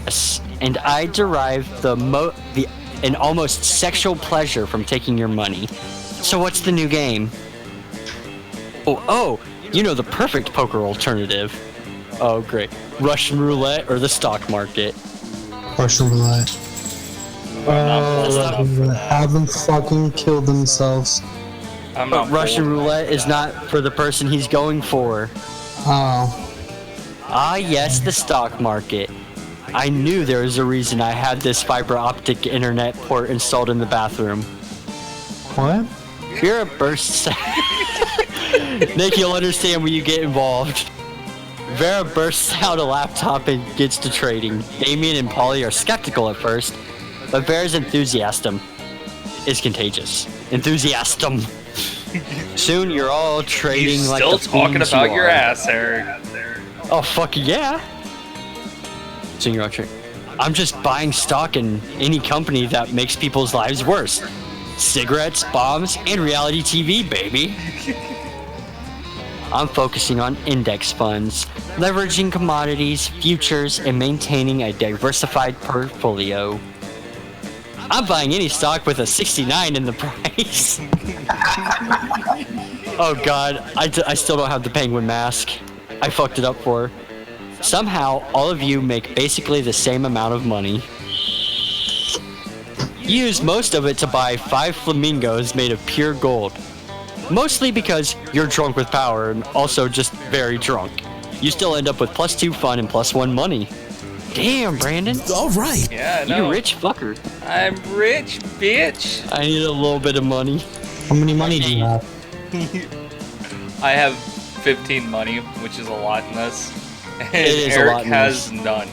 Yes, and I derive an almost sexual pleasure from taking your money. So what's the new game? Oh, you know the perfect poker alternative. Oh, great. Russian roulette or the stock market? Russian roulette. Have them fucking kill themselves. But Russian roulette is not for the person he's going for. Oh. Ah, yes, the stock market. I knew there was a reason I had this fiber optic internet port installed in the bathroom. What? You're a burst. Nick, you'll understand when you get involved. Vera bursts out a laptop and gets to trading. Damien and Polly are skeptical at first, but Vera's enthusiasm is contagious. Enthusiasm. Soon you're all trading like the still talking about your ass, Eric. Oh, fuck yeah. Soon you're all trading. I'm just buying stock in any company that makes people's lives worse. Cigarettes, bombs, and reality TV, baby. I'm focusing on index funds, leveraging commodities, futures, and maintaining a diversified portfolio. I'm buying any stock with a 69 in the price. Oh god, I still don't have the penguin mask. I fucked it up for her. Somehow, all of you make basically the same amount of money. You use most of it to buy 5 flamingos made of pure gold. Mostly because you're drunk with power and also just very drunk. You still end up with +2 fun and +1 money. Damn, Brandon. All right. Yeah, no. You rich fucker. I'm rich, bitch. I need a little bit of money. How many money do you have? I have 15 money, which is a lot in this. And It is Eric a lot in has this. none.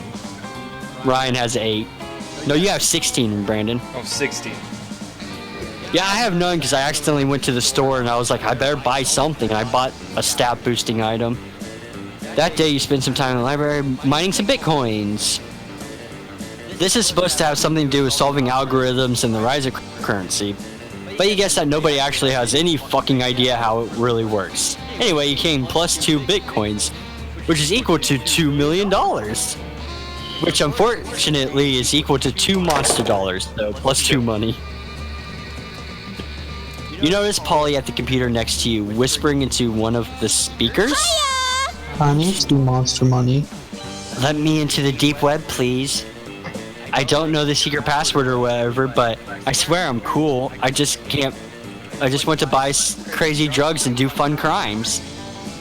Ryan has 8. No, you have 16, Brandon. Oh, 16. Yeah, I have none because I accidentally went to the store and I was like, I better buy something. And I bought a stat boosting item. That day you spent some time in the library mining some bitcoins. This is supposed to have something to do with solving algorithms and the rise of currency. But you guess that nobody actually has any fucking idea how it really works. Anyway, you came +2 bitcoins, which is equal to $2 million. Which unfortunately is equal to 2 monster dollars, so +2 money. You notice Polly at the computer next to you whispering into one of the speakers? I need to do monster money. Let me into the deep web, please. I don't know the secret password or whatever, but I swear I'm cool. I just want to buy crazy drugs and do fun crimes.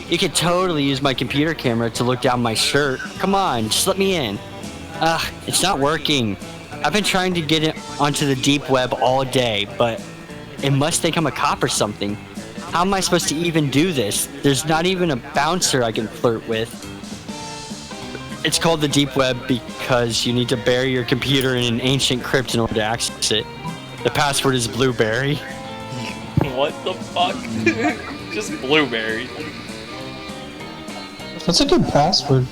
You could totally use my computer camera to look down my shirt. Come on, just let me in. It's not working. I've been trying to get it onto the deep web all day, but it must think I'm a cop or something. How am I supposed to even do this? There's not even a bouncer I can flirt with. It's called the deep web because you need to bury your computer in an ancient crypt in order to access it. The password is Blueberry. What the fuck? Just Blueberry. That's a good password.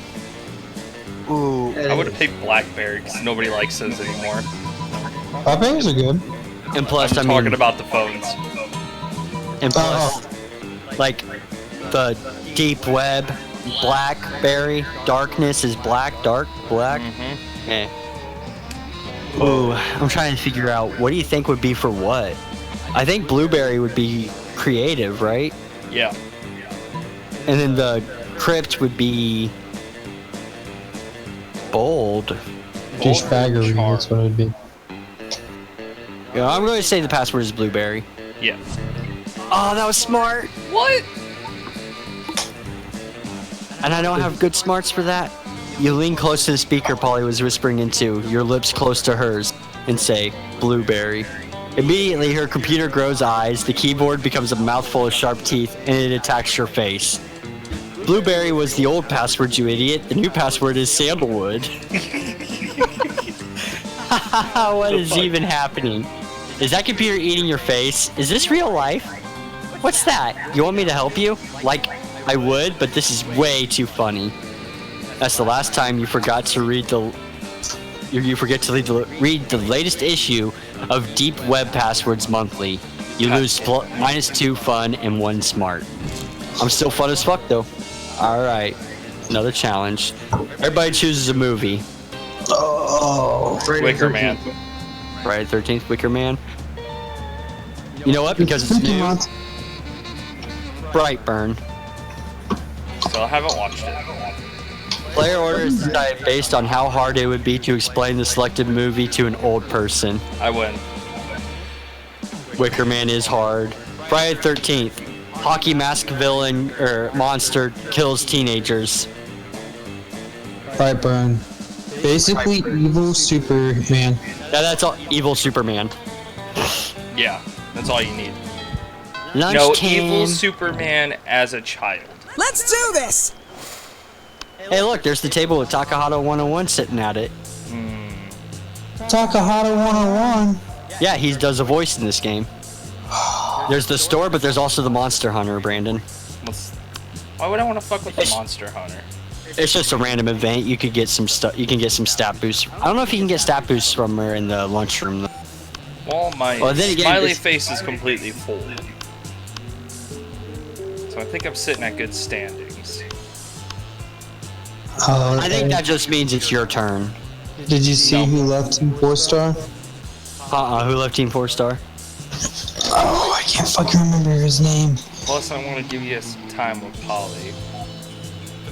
Ooh. I would have picked Blackberry because nobody likes those anymore. Blackberries are good. And plus, I'm talking about the phones. And plus, like, the deep web, Blackberry, darkness is black, dark, black. Ooh, I'm trying to figure out, what do you think would be for what? I think Blueberry would be creative, right? Yeah. And then the crypt would be bold. Douchebaggery, that's what it would be. Yeah, I'm going to say the password is Blueberry. Yeah. Oh, that was smart. What? And I don't have good smarts for that. You lean close to the speaker Polly was whispering into, your lips close to hers, and say, Blueberry. Immediately, her computer grows eyes, the keyboard becomes a mouthful of sharp teeth, and it attacks your face. Blueberry was the old password, you idiot. The new password is sandalwood. What is even happening? Is that computer eating your face? Is this real life? What's that? You want me to help you? Like, I would, but this is way too funny. That's the last time you forgot to read read the latest issue of Deep Web Passwords Monthly. You lose -2 fun and 1 smart. I'm still fun as fuck though. Alright, another challenge. Everybody chooses a movie. Oh, Wicker Man. Friday the 13th, Wicker Man. You know what? Because it's new. Brightburn. Still haven't watched it. Player order is decided based on how hard it would be to explain the selected movie to an old person. I win. Wicker Man is hard. Friday the 13th. Hockey mask villain or monster kills teenagers. Brightburn. Basically, evil Superman. Yeah, that's all. Evil Superman. Yeah, that's all you need. Lunch No, time. evil Superman as a child. Let's do this! Hey, look, there's the table with Takahata 101 sitting at it. Takahata 101. Yeah, he does a voice in this game. There's the store, but there's also the Monster Hunter, Brandon. Why would I want to fuck with the Monster Hunter? It's just a random event. You could get some stuff. You can get some stat boosts. I don't know if you can get stat boosts from her in the lunchroom. Though. Well, my then again, smiley face is completely full. So I think I'm sitting at good standings. I think that just means it's your turn. Did you see who left Team 4-Star? Who left Team 4-Star? Oh, I can't fucking remember his name. Plus, I want to give you some time with Polly.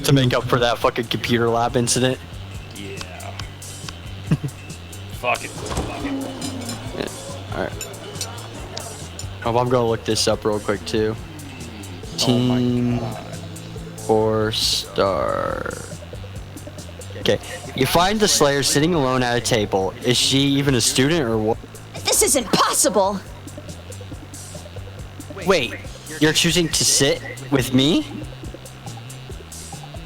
To make up for that fucking computer lab incident. Yeah. Fuck it. Yeah. Alright. Oh, I'm gonna look this up real quick too. Team 4-Star. Okay. You find the Slayer sitting alone at a table. Is she even a student or what? This isn't possible. Wait, you're choosing to sit with me?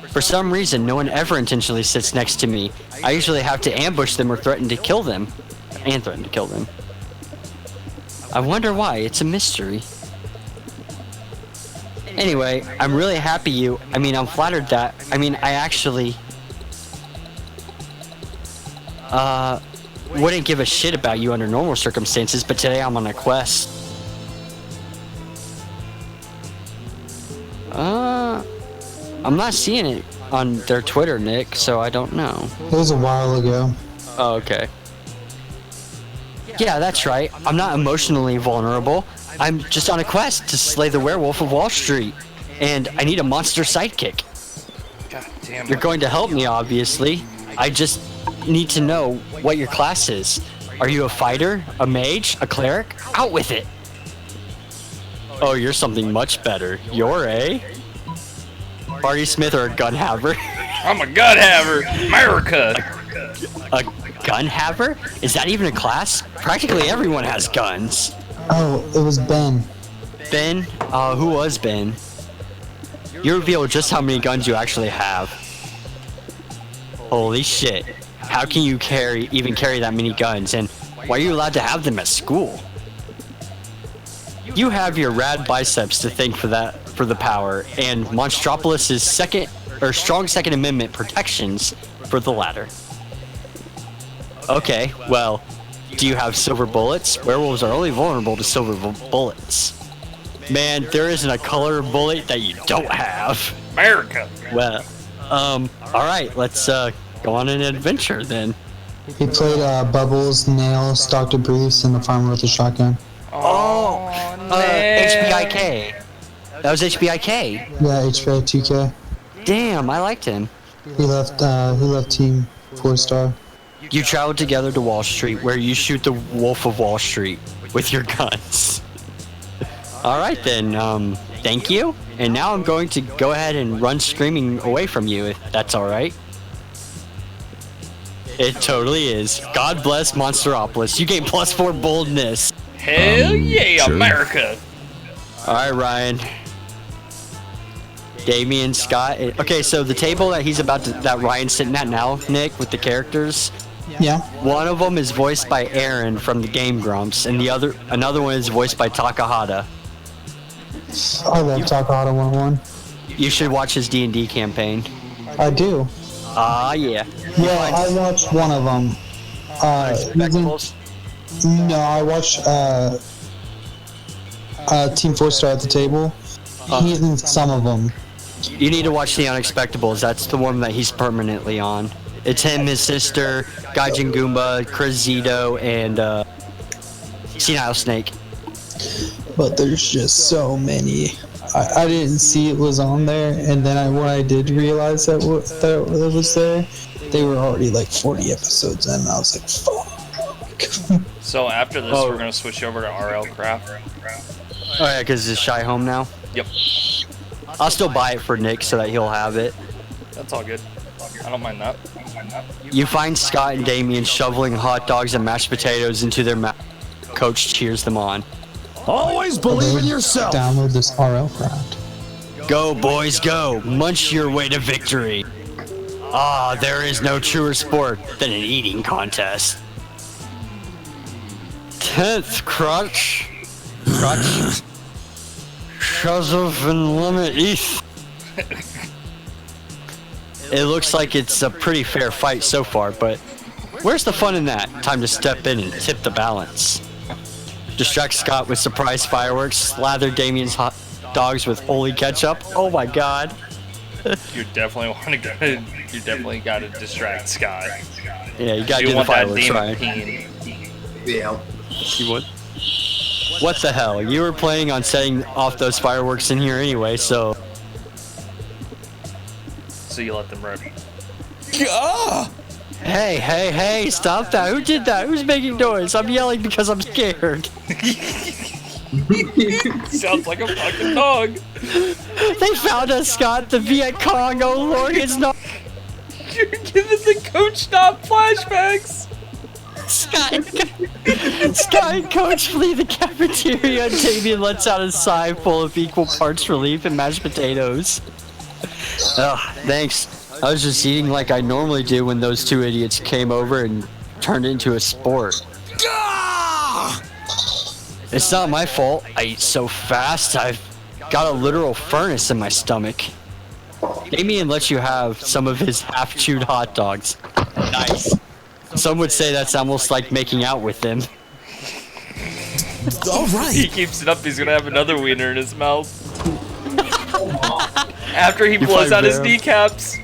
For some reason, no one ever intentionally sits next to me. I usually have to ambush them or threaten to kill them. I wonder why. It's a mystery. Anyway, I'm really happy I'm flattered that, I actually, wouldn't give a shit about you under normal circumstances, but today I'm on a quest. I'm not seeing it on their Twitter, Nick, so I don't know. It was a while ago. Oh, okay. Yeah, that's right. I'm not emotionally vulnerable. I'm just on a quest to slay the werewolf of Wall Street. And I need a monster sidekick. God damn it. You're going to help me, obviously. I just need to know what your class is. Are you a fighter, a mage, a cleric? Out with it! Oh, you're something much better. You're a... Party Smith or a gun haver? I'm a gun haver! America! A gun haver? Is that even a class? Practically everyone has guns. Oh, it was Ben. Ben? Who was Ben? You reveal just how many guns you actually have. Holy shit. How can you even carry that many guns? And why are you allowed to have them at school? You have your rad biceps to thank for the power, and Monstropolis' strong Second Amendment protections for the latter. Okay, well, do you have silver bullets? Werewolves are only vulnerable to silver bullets. Man, there isn't a color of bullet that you don't have. America! Well, alright, let's go on an adventure then. He played Bubbles, Nails, Dr. Bruce, and the farmer with a shotgun. HBIK. That was HBIK. Yeah, HBI 2K. Damn, I liked him. He left Team 4-Star. You traveled together to Wall Street, where you shoot the Wolf of Wall Street with your guns. Alright then, thank you. And now I'm going to go ahead and run screaming away from you, if that's alright. It totally is. God bless Monsteropolis. You gain +4 boldness. Hell yeah, sure. America! All right, Ryan. Damien, Scott. Okay, so the table that Ryan's sitting at now, Nick, with the characters. Yeah. One of them is voiced by Aaron from the Game Grumps, and another one is voiced by Takahata. I love Takahata 101. You should watch his D&D campaign. I do. Ah, yeah. Yeah, I watched one of them. No, I watched Team 4-Star at the table. He's in some of them. You need to watch The Unexpectables. That's the one that he's permanently on. It's him, his sister, Gaijin Goomba, Chris Zito, and Senile Snake. But there's just so many. I didn't see it was on there, and then when I did realize that it was there, they were already like 40 episodes in, and I was like, fuck. So after this, we're gonna switch over to RL Craft. Oh yeah, because it's Shy Home now? Yep. I'll still buy it for Nick so that he'll have it. That's all good. I don't mind that. You find Scott and Damien shoveling hot dogs and mashed potatoes into their mouth. Coach cheers them on. Always believe in yourself. Download this RL Craft. Go, boys, go. Munch your way to victory. Ah, there is no truer sport than an eating contest. 10th, Crutch. Shove and limit ETH. It looks like it's a pretty fair fight so far, but where's the fun in that? Time to step in and tip the balance. Distract Scott with surprise fireworks, slather Damien's hot dogs with holy ketchup. Oh my god. You definitely gotta distract Scott. Yeah, you gotta do the fireworks, right? Yeah. You would? What the hell? You were planning on setting off those fireworks in here anyway, so... So you let them rip. Hey, stop that. Who did that? Who's making noise? I'm yelling because I'm scared. Sounds like a fucking dog. They found us, Scott. The Viet Cong. Oh lord, it's not... You're giving the Coach Stop flashbacks. Scott and Coach flee the cafeteria and Damien lets out a sigh full of equal parts relief and mashed potatoes. Ugh, thanks. I was just eating like I normally do when those two idiots came over and turned it into a sport. It's not my fault. I eat so fast, I've got a literal furnace in my stomach. Damien lets you have some of his half-chewed hot dogs. Nice. Some would say that's almost like making out with them. All right. He keeps it up, he's gonna have another wiener in his mouth. After he blows out his kneecaps.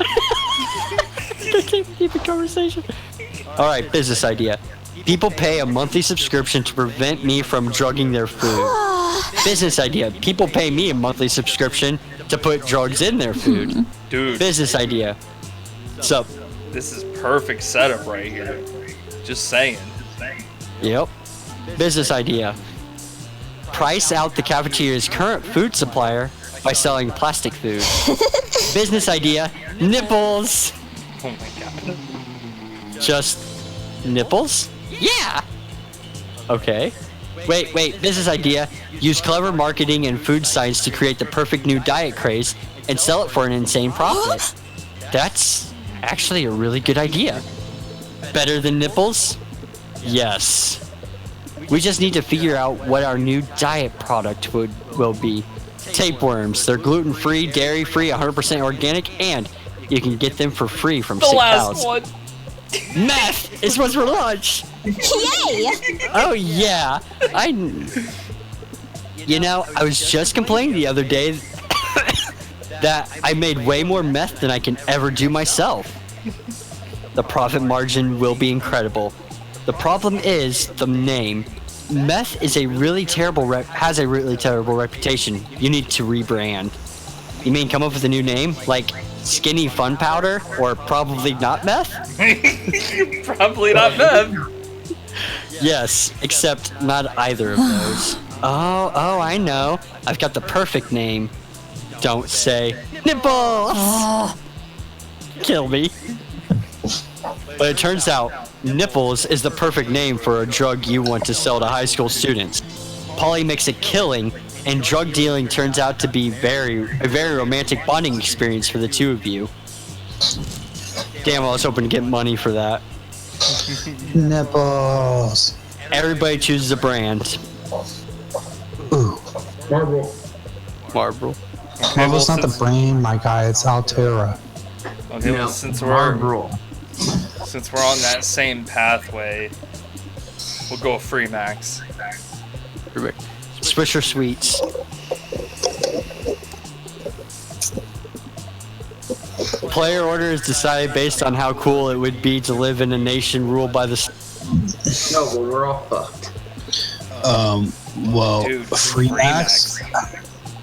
I can't keep a conversation. Alright, business idea. People pay a monthly subscription to prevent me from drugging their food. Business idea. People pay me a monthly subscription to put drugs in their food. Dude. Business idea. What's up? This is perfect setup right here. Just saying. Yep. Business idea. Price out the cafeteria's current food supplier by selling plastic food. Business idea. Nipples. Oh my god. Just nipples? Yeah. Okay. Wait. Business idea. Use clever marketing and food science to create the perfect new diet craze and sell it for an insane profit. That's actually a really good idea. Better than nipples? Yes. We just need to figure out what our new diet product will be. Tapeworms. They're gluten-free, dairy-free, 100% organic, and you can get them for free from sick last cows. one. Meth is what's for lunch. Yay! Oh yeah. You know, I was just complaining the other day that I made way more meth than I can ever do myself. The profit margin will be incredible. The problem is the name. Meth is has a really terrible reputation. You need to rebrand. You mean come up with a new name? Like Skinny Fun Powder? Or probably not meth? Probably not meth. Yes, except not either of those. Oh, I know. I've got the perfect name. Don't say nipples! Kill me. But it turns out Nipples is the perfect name for a drug you want to sell to high school students. Polly makes a killing, and drug dealing turns out to be a very romantic bonding experience for the two of you. Damn, I was hoping to get money for that. Nipples. Everybody chooses a brand. Ooh. Marble. Marlboro. Marvel's not the brand, my guy. It's Altera. Okay, well, since we're on that same pathway, we'll go Freemax. Swisher Sweets. Player order is decided based on how cool it would be to live in a nation ruled by the. No, but we're all fucked. Well, Dude, Freemax.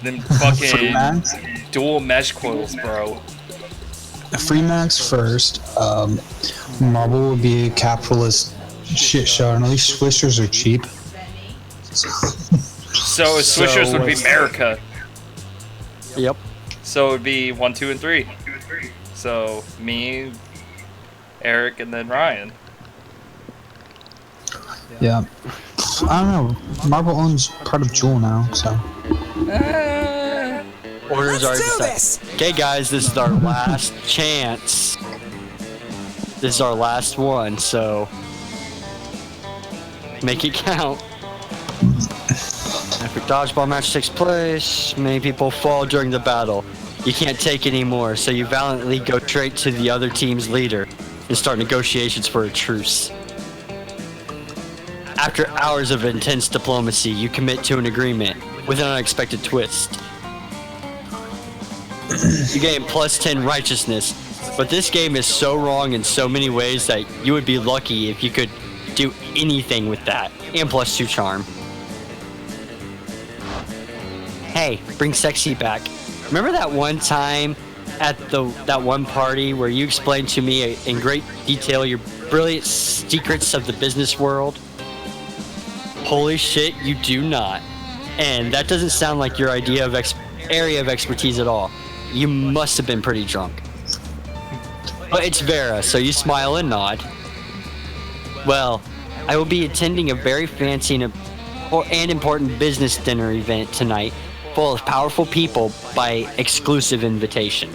Them fucking Freemax? dual mesh coils, bro. Freemax first. Marvel would be a capitalist shit show, and at least Swishers are cheap. So Swishers would be America. Yep. So it would be 1, 2, and 3. So me, Eric, and then Ryan. Yeah. I don't know. Marvel owns part of Jewel now, so. Orders are decided. Okay, guys, this is our last chance. This is our last one, so make it count. Epic dodgeball match takes place. Many people fall during the battle. You can't take anymore, so you valiantly go straight to the other team's leader and start negotiations for a truce. After hours of intense diplomacy, you commit to an agreement with an unexpected twist. You gain plus 10 righteousness, but this game is so wrong in so many ways that you would be lucky if you could do anything with that, and plus 2 charm. Hey, bring sexy back. Remember that one time at that one party where you explained to me in great detail your brilliant secrets of the business world? Holy shit, you do not. And that doesn't sound like your idea of area of expertise at all. You must have been pretty drunk. But it's Vera, so you smile and nod. Well, I will be attending a very fancy and important business dinner event tonight, full of powerful people by exclusive invitation.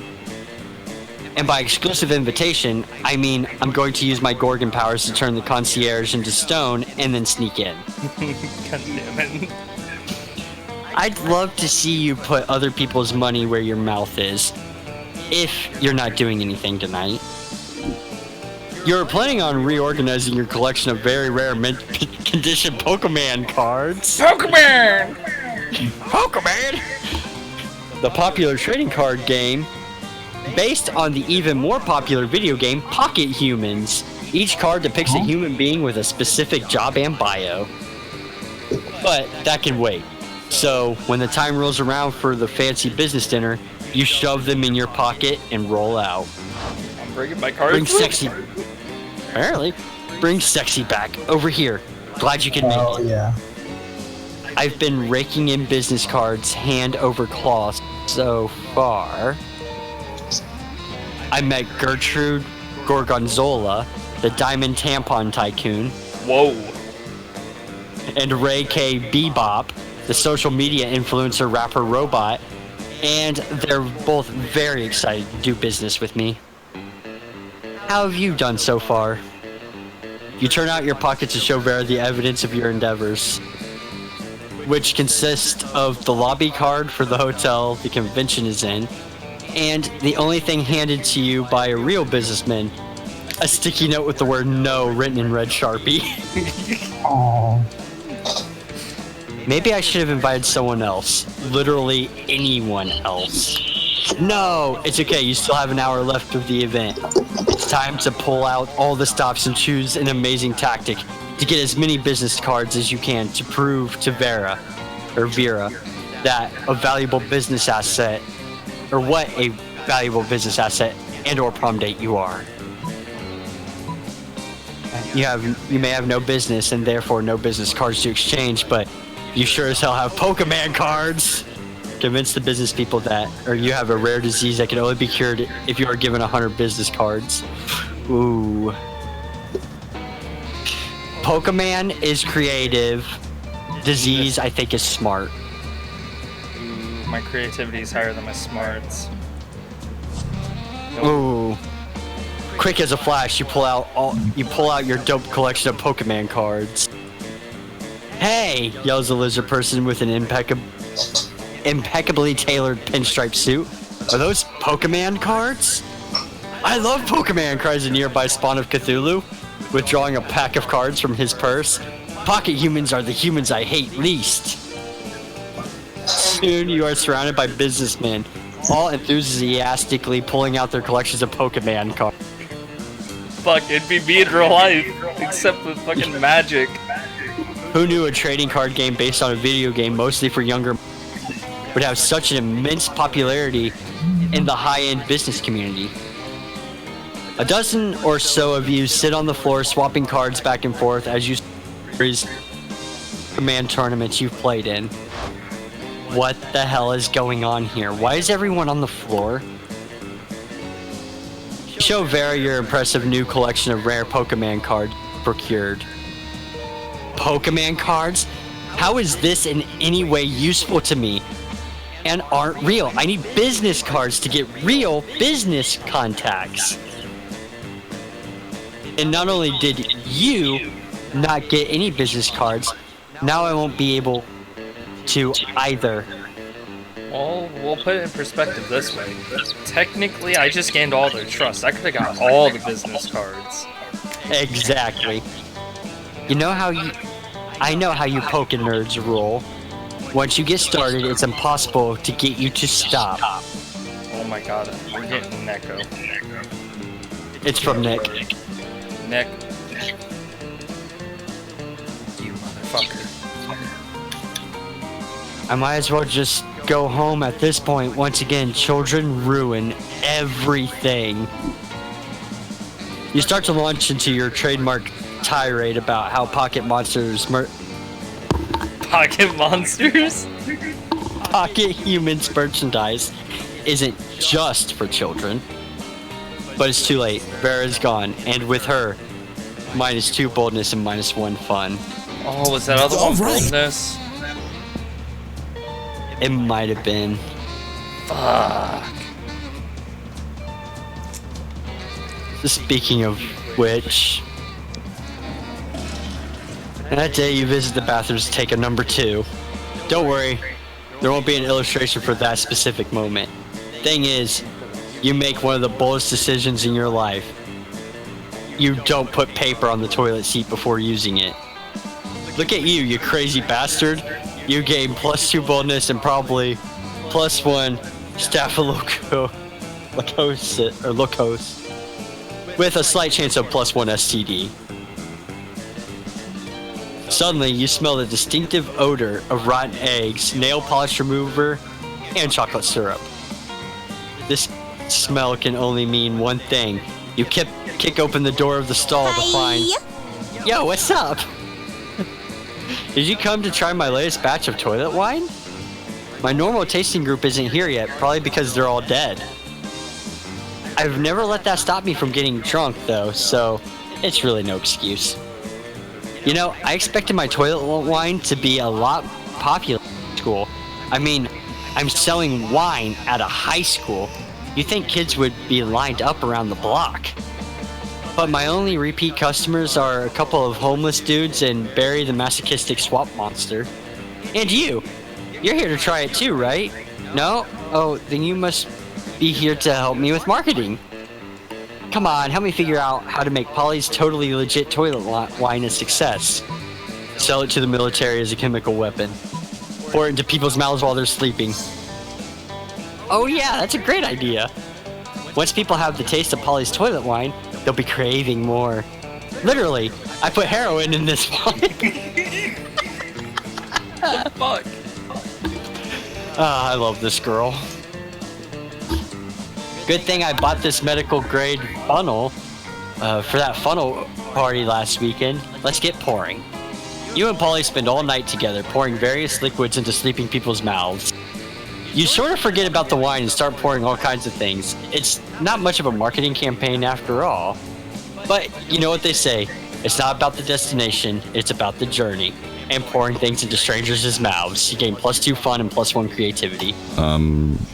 And by exclusive invitation, I mean I'm going to use my Gorgon powers to turn the concierge into stone and then sneak in. God damn it. I'd love to see you put other people's money where your mouth is, if you're not doing anything tonight. You're planning on reorganizing your collection of very rare mint condition Pokemon cards. Pokemon! Pokemon! The popular trading card game, based on the even more popular video game Pocket Humans. Each card depicts a human being with a specific job and bio. But that can wait. So, when the time rolls around for the fancy business dinner, you shove them in your pocket and roll out. I'm bringing my cards. Bring sexy. Apparently. Bring sexy back. Over here. Glad you can make it. Oh, yeah. I've been raking in business cards hand over claw so far. I met Gertrude Gorgonzola, the Diamond Tampon Tycoon. Whoa. And Ray K. Bebop, the social media influencer rapper robot. And they're both very excited to do business with me. How have you done so far? You turn out your pocket to show Vera the evidence of your endeavors, which consist of the lobby card for the hotel the convention is in, and the only thing handed to you by a real businessman, a sticky note with the word no written in red Sharpie. Oh. Maybe I should have invited someone else. Literally anyone else. No, it's okay. You still have an hour left of the event. It's time to pull out all the stops and choose an amazing tactic to get as many business cards as you can to prove to Vera, that a valuable business asset, or what a valuable business asset and or prom date you are. You may have no business and therefore no business cards to exchange, but you sure as hell have Pokemon cards. Convince the business people that, or you have a rare disease that can only be cured if you are given 100 business cards. Ooh. Pokemon is creative. Disease, I think, is smart. Ooh, my creativity is higher than my smarts. Ooh. Quick as a flash, you pull out your dope collection of Pokemon cards. Hey, yells a lizard person with an impeccably tailored pinstripe suit. Are those Pokemon cards? I love Pokemon, cries a nearby spawn of Cthulhu, withdrawing a pack of cards from his purse. Pocket humans are the humans I hate least. Soon you are surrounded by businessmen, all enthusiastically pulling out their collections of Pokemon cards. Fuck, it'd be me in real life, except with fucking magic. Who knew a trading card game based on a video game mostly for younger would have such an immense popularity in the high-end business community? A dozen or so of you sit on the floor swapping cards back and forth as you command tournaments you've played in. What the hell is going on here? Why is everyone on the floor? Show Vera your impressive new collection of rare Pokemon cards procured. Pokemon cards? How is this in any way useful to me? And aren't real. I need business cards to get real business contacts. And not only did you not get any business cards, now I won't be able to either. Well, we'll put it in perspective this way. Technically, I just gained all their trust. I could have got all the business cards. Exactly. You know how I know how you Poké nerds roll. Once you get started, it's impossible to get you to stop. Oh my god, we're getting Neko. It's from Nick. Nick. You motherfucker. I might as well just go home at this point. Once again, children ruin everything. You start to launch into your trademark tirade about how Pocket Monsters Pocket Monsters? Pocket Humans merchandise isn't just for children. But it's too late. Vera's gone, and with her, -2 boldness and -1 fun. Oh, was that other one boldness? It might have been. Fuck. Speaking of which, that day you visit the bathrooms to take a number 2. Don't worry, there won't be an illustration for that specific moment. Thing is, you make one of the boldest decisions in your life. You don't put paper on the toilet seat before using it. Look at you, you crazy bastard. You gain +2 boldness and probably +1 staphylococcus with a slight chance of +1 STD. Suddenly, you smell the distinctive odor of rotten eggs, nail polish remover, and chocolate syrup. This smell can only mean one thing. You kick open the door of the stall to find... Yo, what's up? Did you come to try my latest batch of toilet wine? My normal tasting group isn't here yet, probably because they're all dead. I've never let that stop me from getting drunk, though, so it's really no excuse. You know, I expected my toilet wine to be a lot popular in school. I mean, I'm selling wine at a high school. You'd think kids would be lined up around the block. But my only repeat customers are a couple of homeless dudes and Barry the masochistic swamp monster. And you! You're here to try it too, right? No? Oh, then you must be here to help me with marketing. Come on, help me figure out how to make Polly's totally legit toilet wine a success. Sell it to the military as a chemical weapon. Pour it into people's mouths while they're sleeping. Oh yeah, that's a great idea. Once people have the taste of Polly's toilet wine, they'll be craving more. Literally, I put heroin in this wine. Fuck. I love this girl. Good thing I bought this medical grade funnel for that funnel party last weekend. Let's get pouring. You and Polly spend all night together pouring various liquids into sleeping people's mouths. You sort of forget about the wine and start pouring all kinds of things. It's not much of a marketing campaign after all. But you know what they say, It's not about the destination, it's about the journey. And pouring things into strangers' mouths. You gain +2 fun and +1 creativity.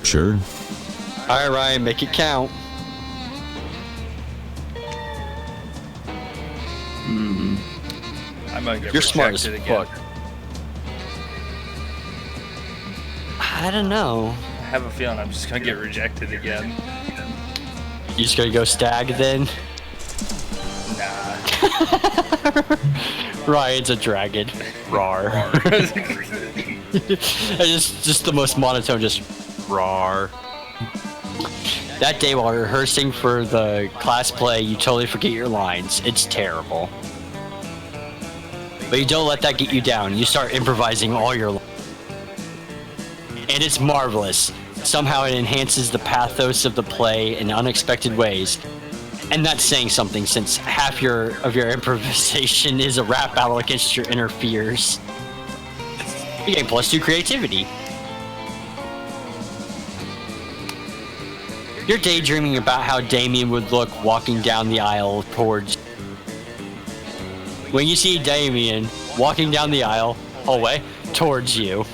Sure. Alright, Ryan, make it count. I'm gonna get You're smart as rejected again. fuck. I don't know. I have a feeling I'm just gonna get rejected again. You just gonna go stag then? Nah. Ryan's a dragon. Rawr. It's just the most monotone, just rawr. That day while rehearsing for the class play, you totally forget your lines. It's terrible. But you don't let that get you down. You start improvising all your lines. And it's marvelous. Somehow it enhances the pathos of the play in unexpected ways. And that's saying something, since half of your improvisation is a rap battle against your inner fears. You gain +2 creativity. You're daydreaming about how Damien would look walking down the aisle towards you. When you see Damien walking down the aisle, hallway, towards you.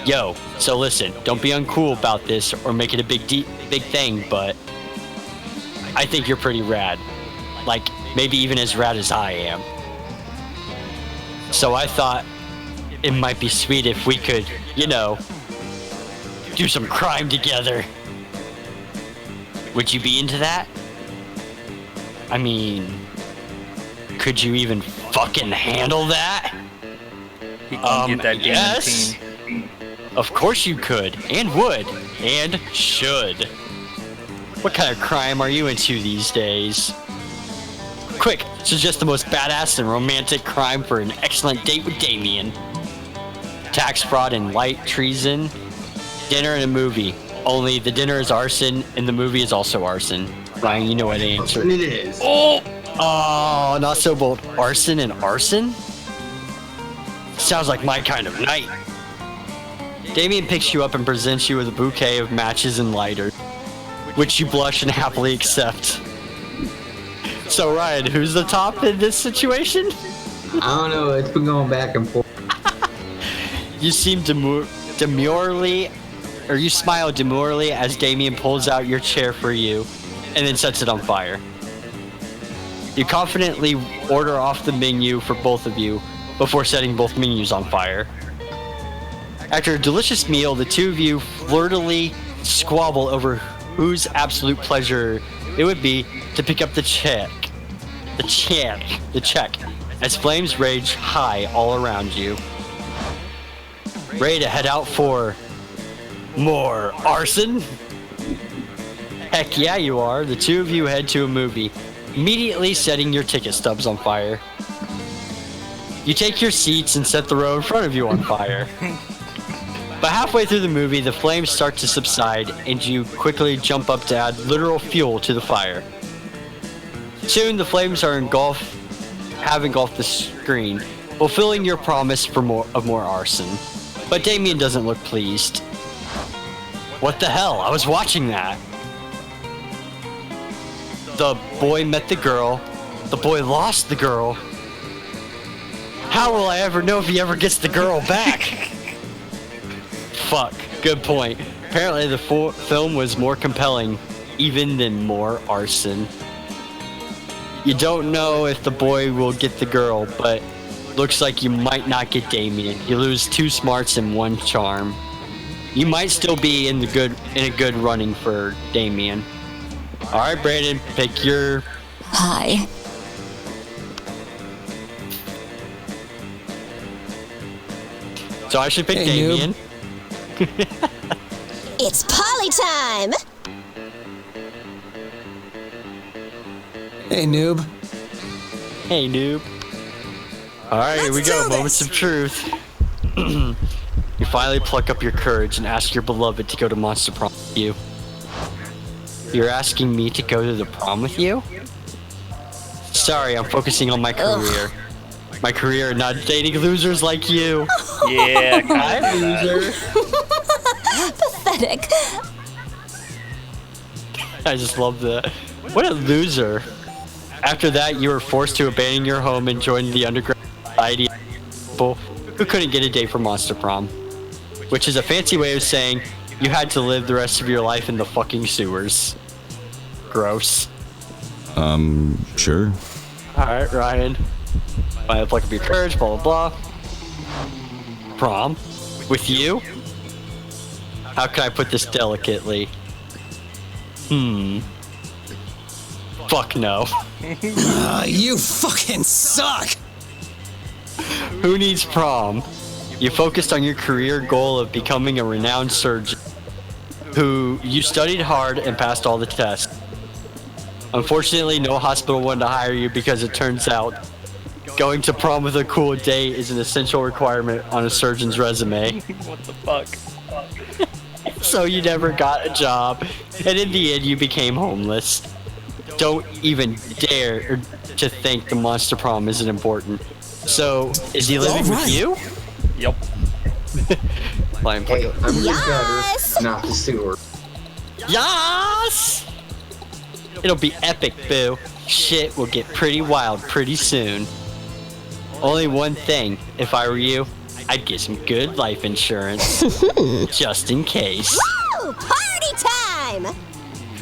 Yo, so listen, don't be uncool about this or make it a big thing, but I think you're pretty rad. Like, maybe even as rad as I am. So I thought it might be sweet if we could, you know, do some crime together. Would you be into that? I mean, could you even fucking handle that? He can get that yes. Of course you could, and would, and should. What kind of crime are you into these days? Quick, suggest the most badass and romantic crime for an excellent date with Damien. Tax fraud and light treason. Dinner and a movie. Only the dinner is arson, and the movie is also arson. Ryan, you know what the answer It is. Oh, not so bold. Arson and arson? Sounds like my kind of night. Damien picks you up and presents you with a bouquet of matches and lighters, which you blush and happily accept. So Ryan, who's the top in this situation? I don't know. It's been going back and forth. You seem demurely, or you smile demurely as Damien pulls out your chair for you, and then sets it on fire. You confidently order off the menu for both of you before setting both menus on fire. After a delicious meal, the two of you flirtily squabble over whose absolute pleasure it would be to pick up the check, as flames rage high all around you. Ready to head out for more arson? Heck yeah, you are. The two of you head to a movie, immediately setting your ticket stubs on fire. You take your seats and set the row in front of you on fire. But halfway through the movie, the flames start to subside, and you quickly jump up to add literal fuel to the fire. Soon, the flames have engulfed the screen, fulfilling your promise for more arson. But Damien doesn't look pleased. What the hell? I was watching that. The boy met the girl. The boy lost the girl. How will I ever know if he ever gets the girl back? Fuck. Good point. Apparently the film was more compelling even than more arson. You don't know if the boy will get the girl, but looks like you might not get Damien. You lose 2 smarts and 1 charm. You might still be in a good running for Damien. All right, Brandon, pick your... Hi. So I should pick Damien. It's party time! Hey, noob. Hey, noob. Alright, here we Let's go. do Moments this. of truth. You finally pluck up your courage and ask your beloved to go to Monster Prom with you. You're asking me to go to the prom with you? Sorry, I'm focusing on my career. My career, not dating losers like you. Yeah, Hi, kind of. loser. After that, you were forced to abandon your home and join the underground society of people who couldn't get a date for Monster Prom, which is a fancy way of saying you had to live the rest of your life in the fucking sewers. Gross. Sure. Alright, Ryan. By the pluck of your courage, blah blah blah. Prom? With you? How can I put this delicately? Fuck no. You fucking suck! Who needs prom? You focused on your career goal of becoming a renowned surgeon, who you studied hard and passed all the tests. Unfortunately, no hospital wanted to hire you because it turns out going to prom with a cool date is an essential requirement on a surgeon's resume. What the fuck? So you never got a job, and in the end you became homeless. Don't even dare to think the Monster Prom isn't important. So, is he living with you? Yep. Flying Hey, plug. I'm the Yes! gutter, not the sewer. Yas! It'll be epic, boo. Shit will get pretty wild pretty soon. Only one thing, if I were you, I'd get some good life insurance. Just in case. Woo! Party time!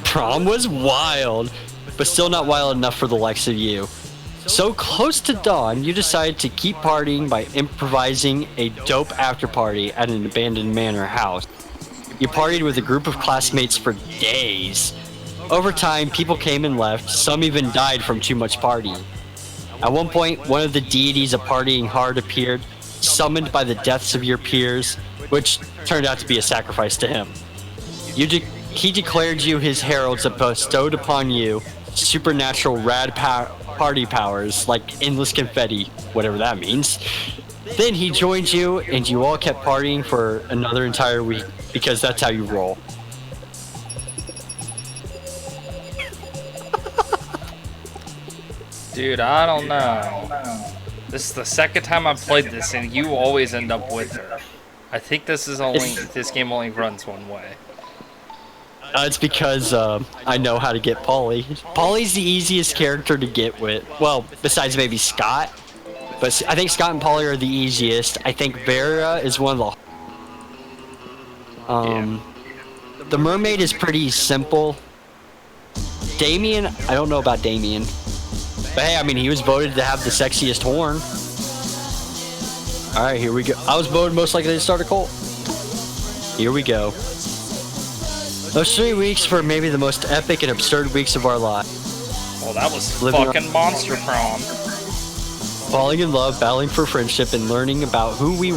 Prom was wild, but still not wild enough for the likes of you. So close to dawn, you decided to keep partying by improvising a dope after party at an abandoned manor house. You partied with a group of classmates for days. Over time, people came and left, some even died from too much partying. At one point, one of the deities of partying hard appeared, summoned by the deaths of your peers, which turned out to be a sacrifice to him. He declared you his heralds and bestowed upon you supernatural rad party powers like endless confetti, whatever that means. Then he joined you, and you all kept partying for another entire week because that's how you roll. Dude, I don't know. This is the second time I've played this, and you always end up with her. I think this game only runs one way. It's because I know how to get Polly. Polly's the easiest character to get with. Well, besides maybe Scott. But I think Scott and Polly are the easiest. I think Vera is one of the... The mermaid is pretty simple. Damien, I don't know about Damien. But hey, I mean, he was voted to have the sexiest horn. Alright, here we go. I was voted most likely to start a cult. Here we go. Those 3 weeks were maybe the most epic and absurd weeks of our lives. Well, that was fucking Monster Prom. Falling in love, battling for friendship, and learning about who we were.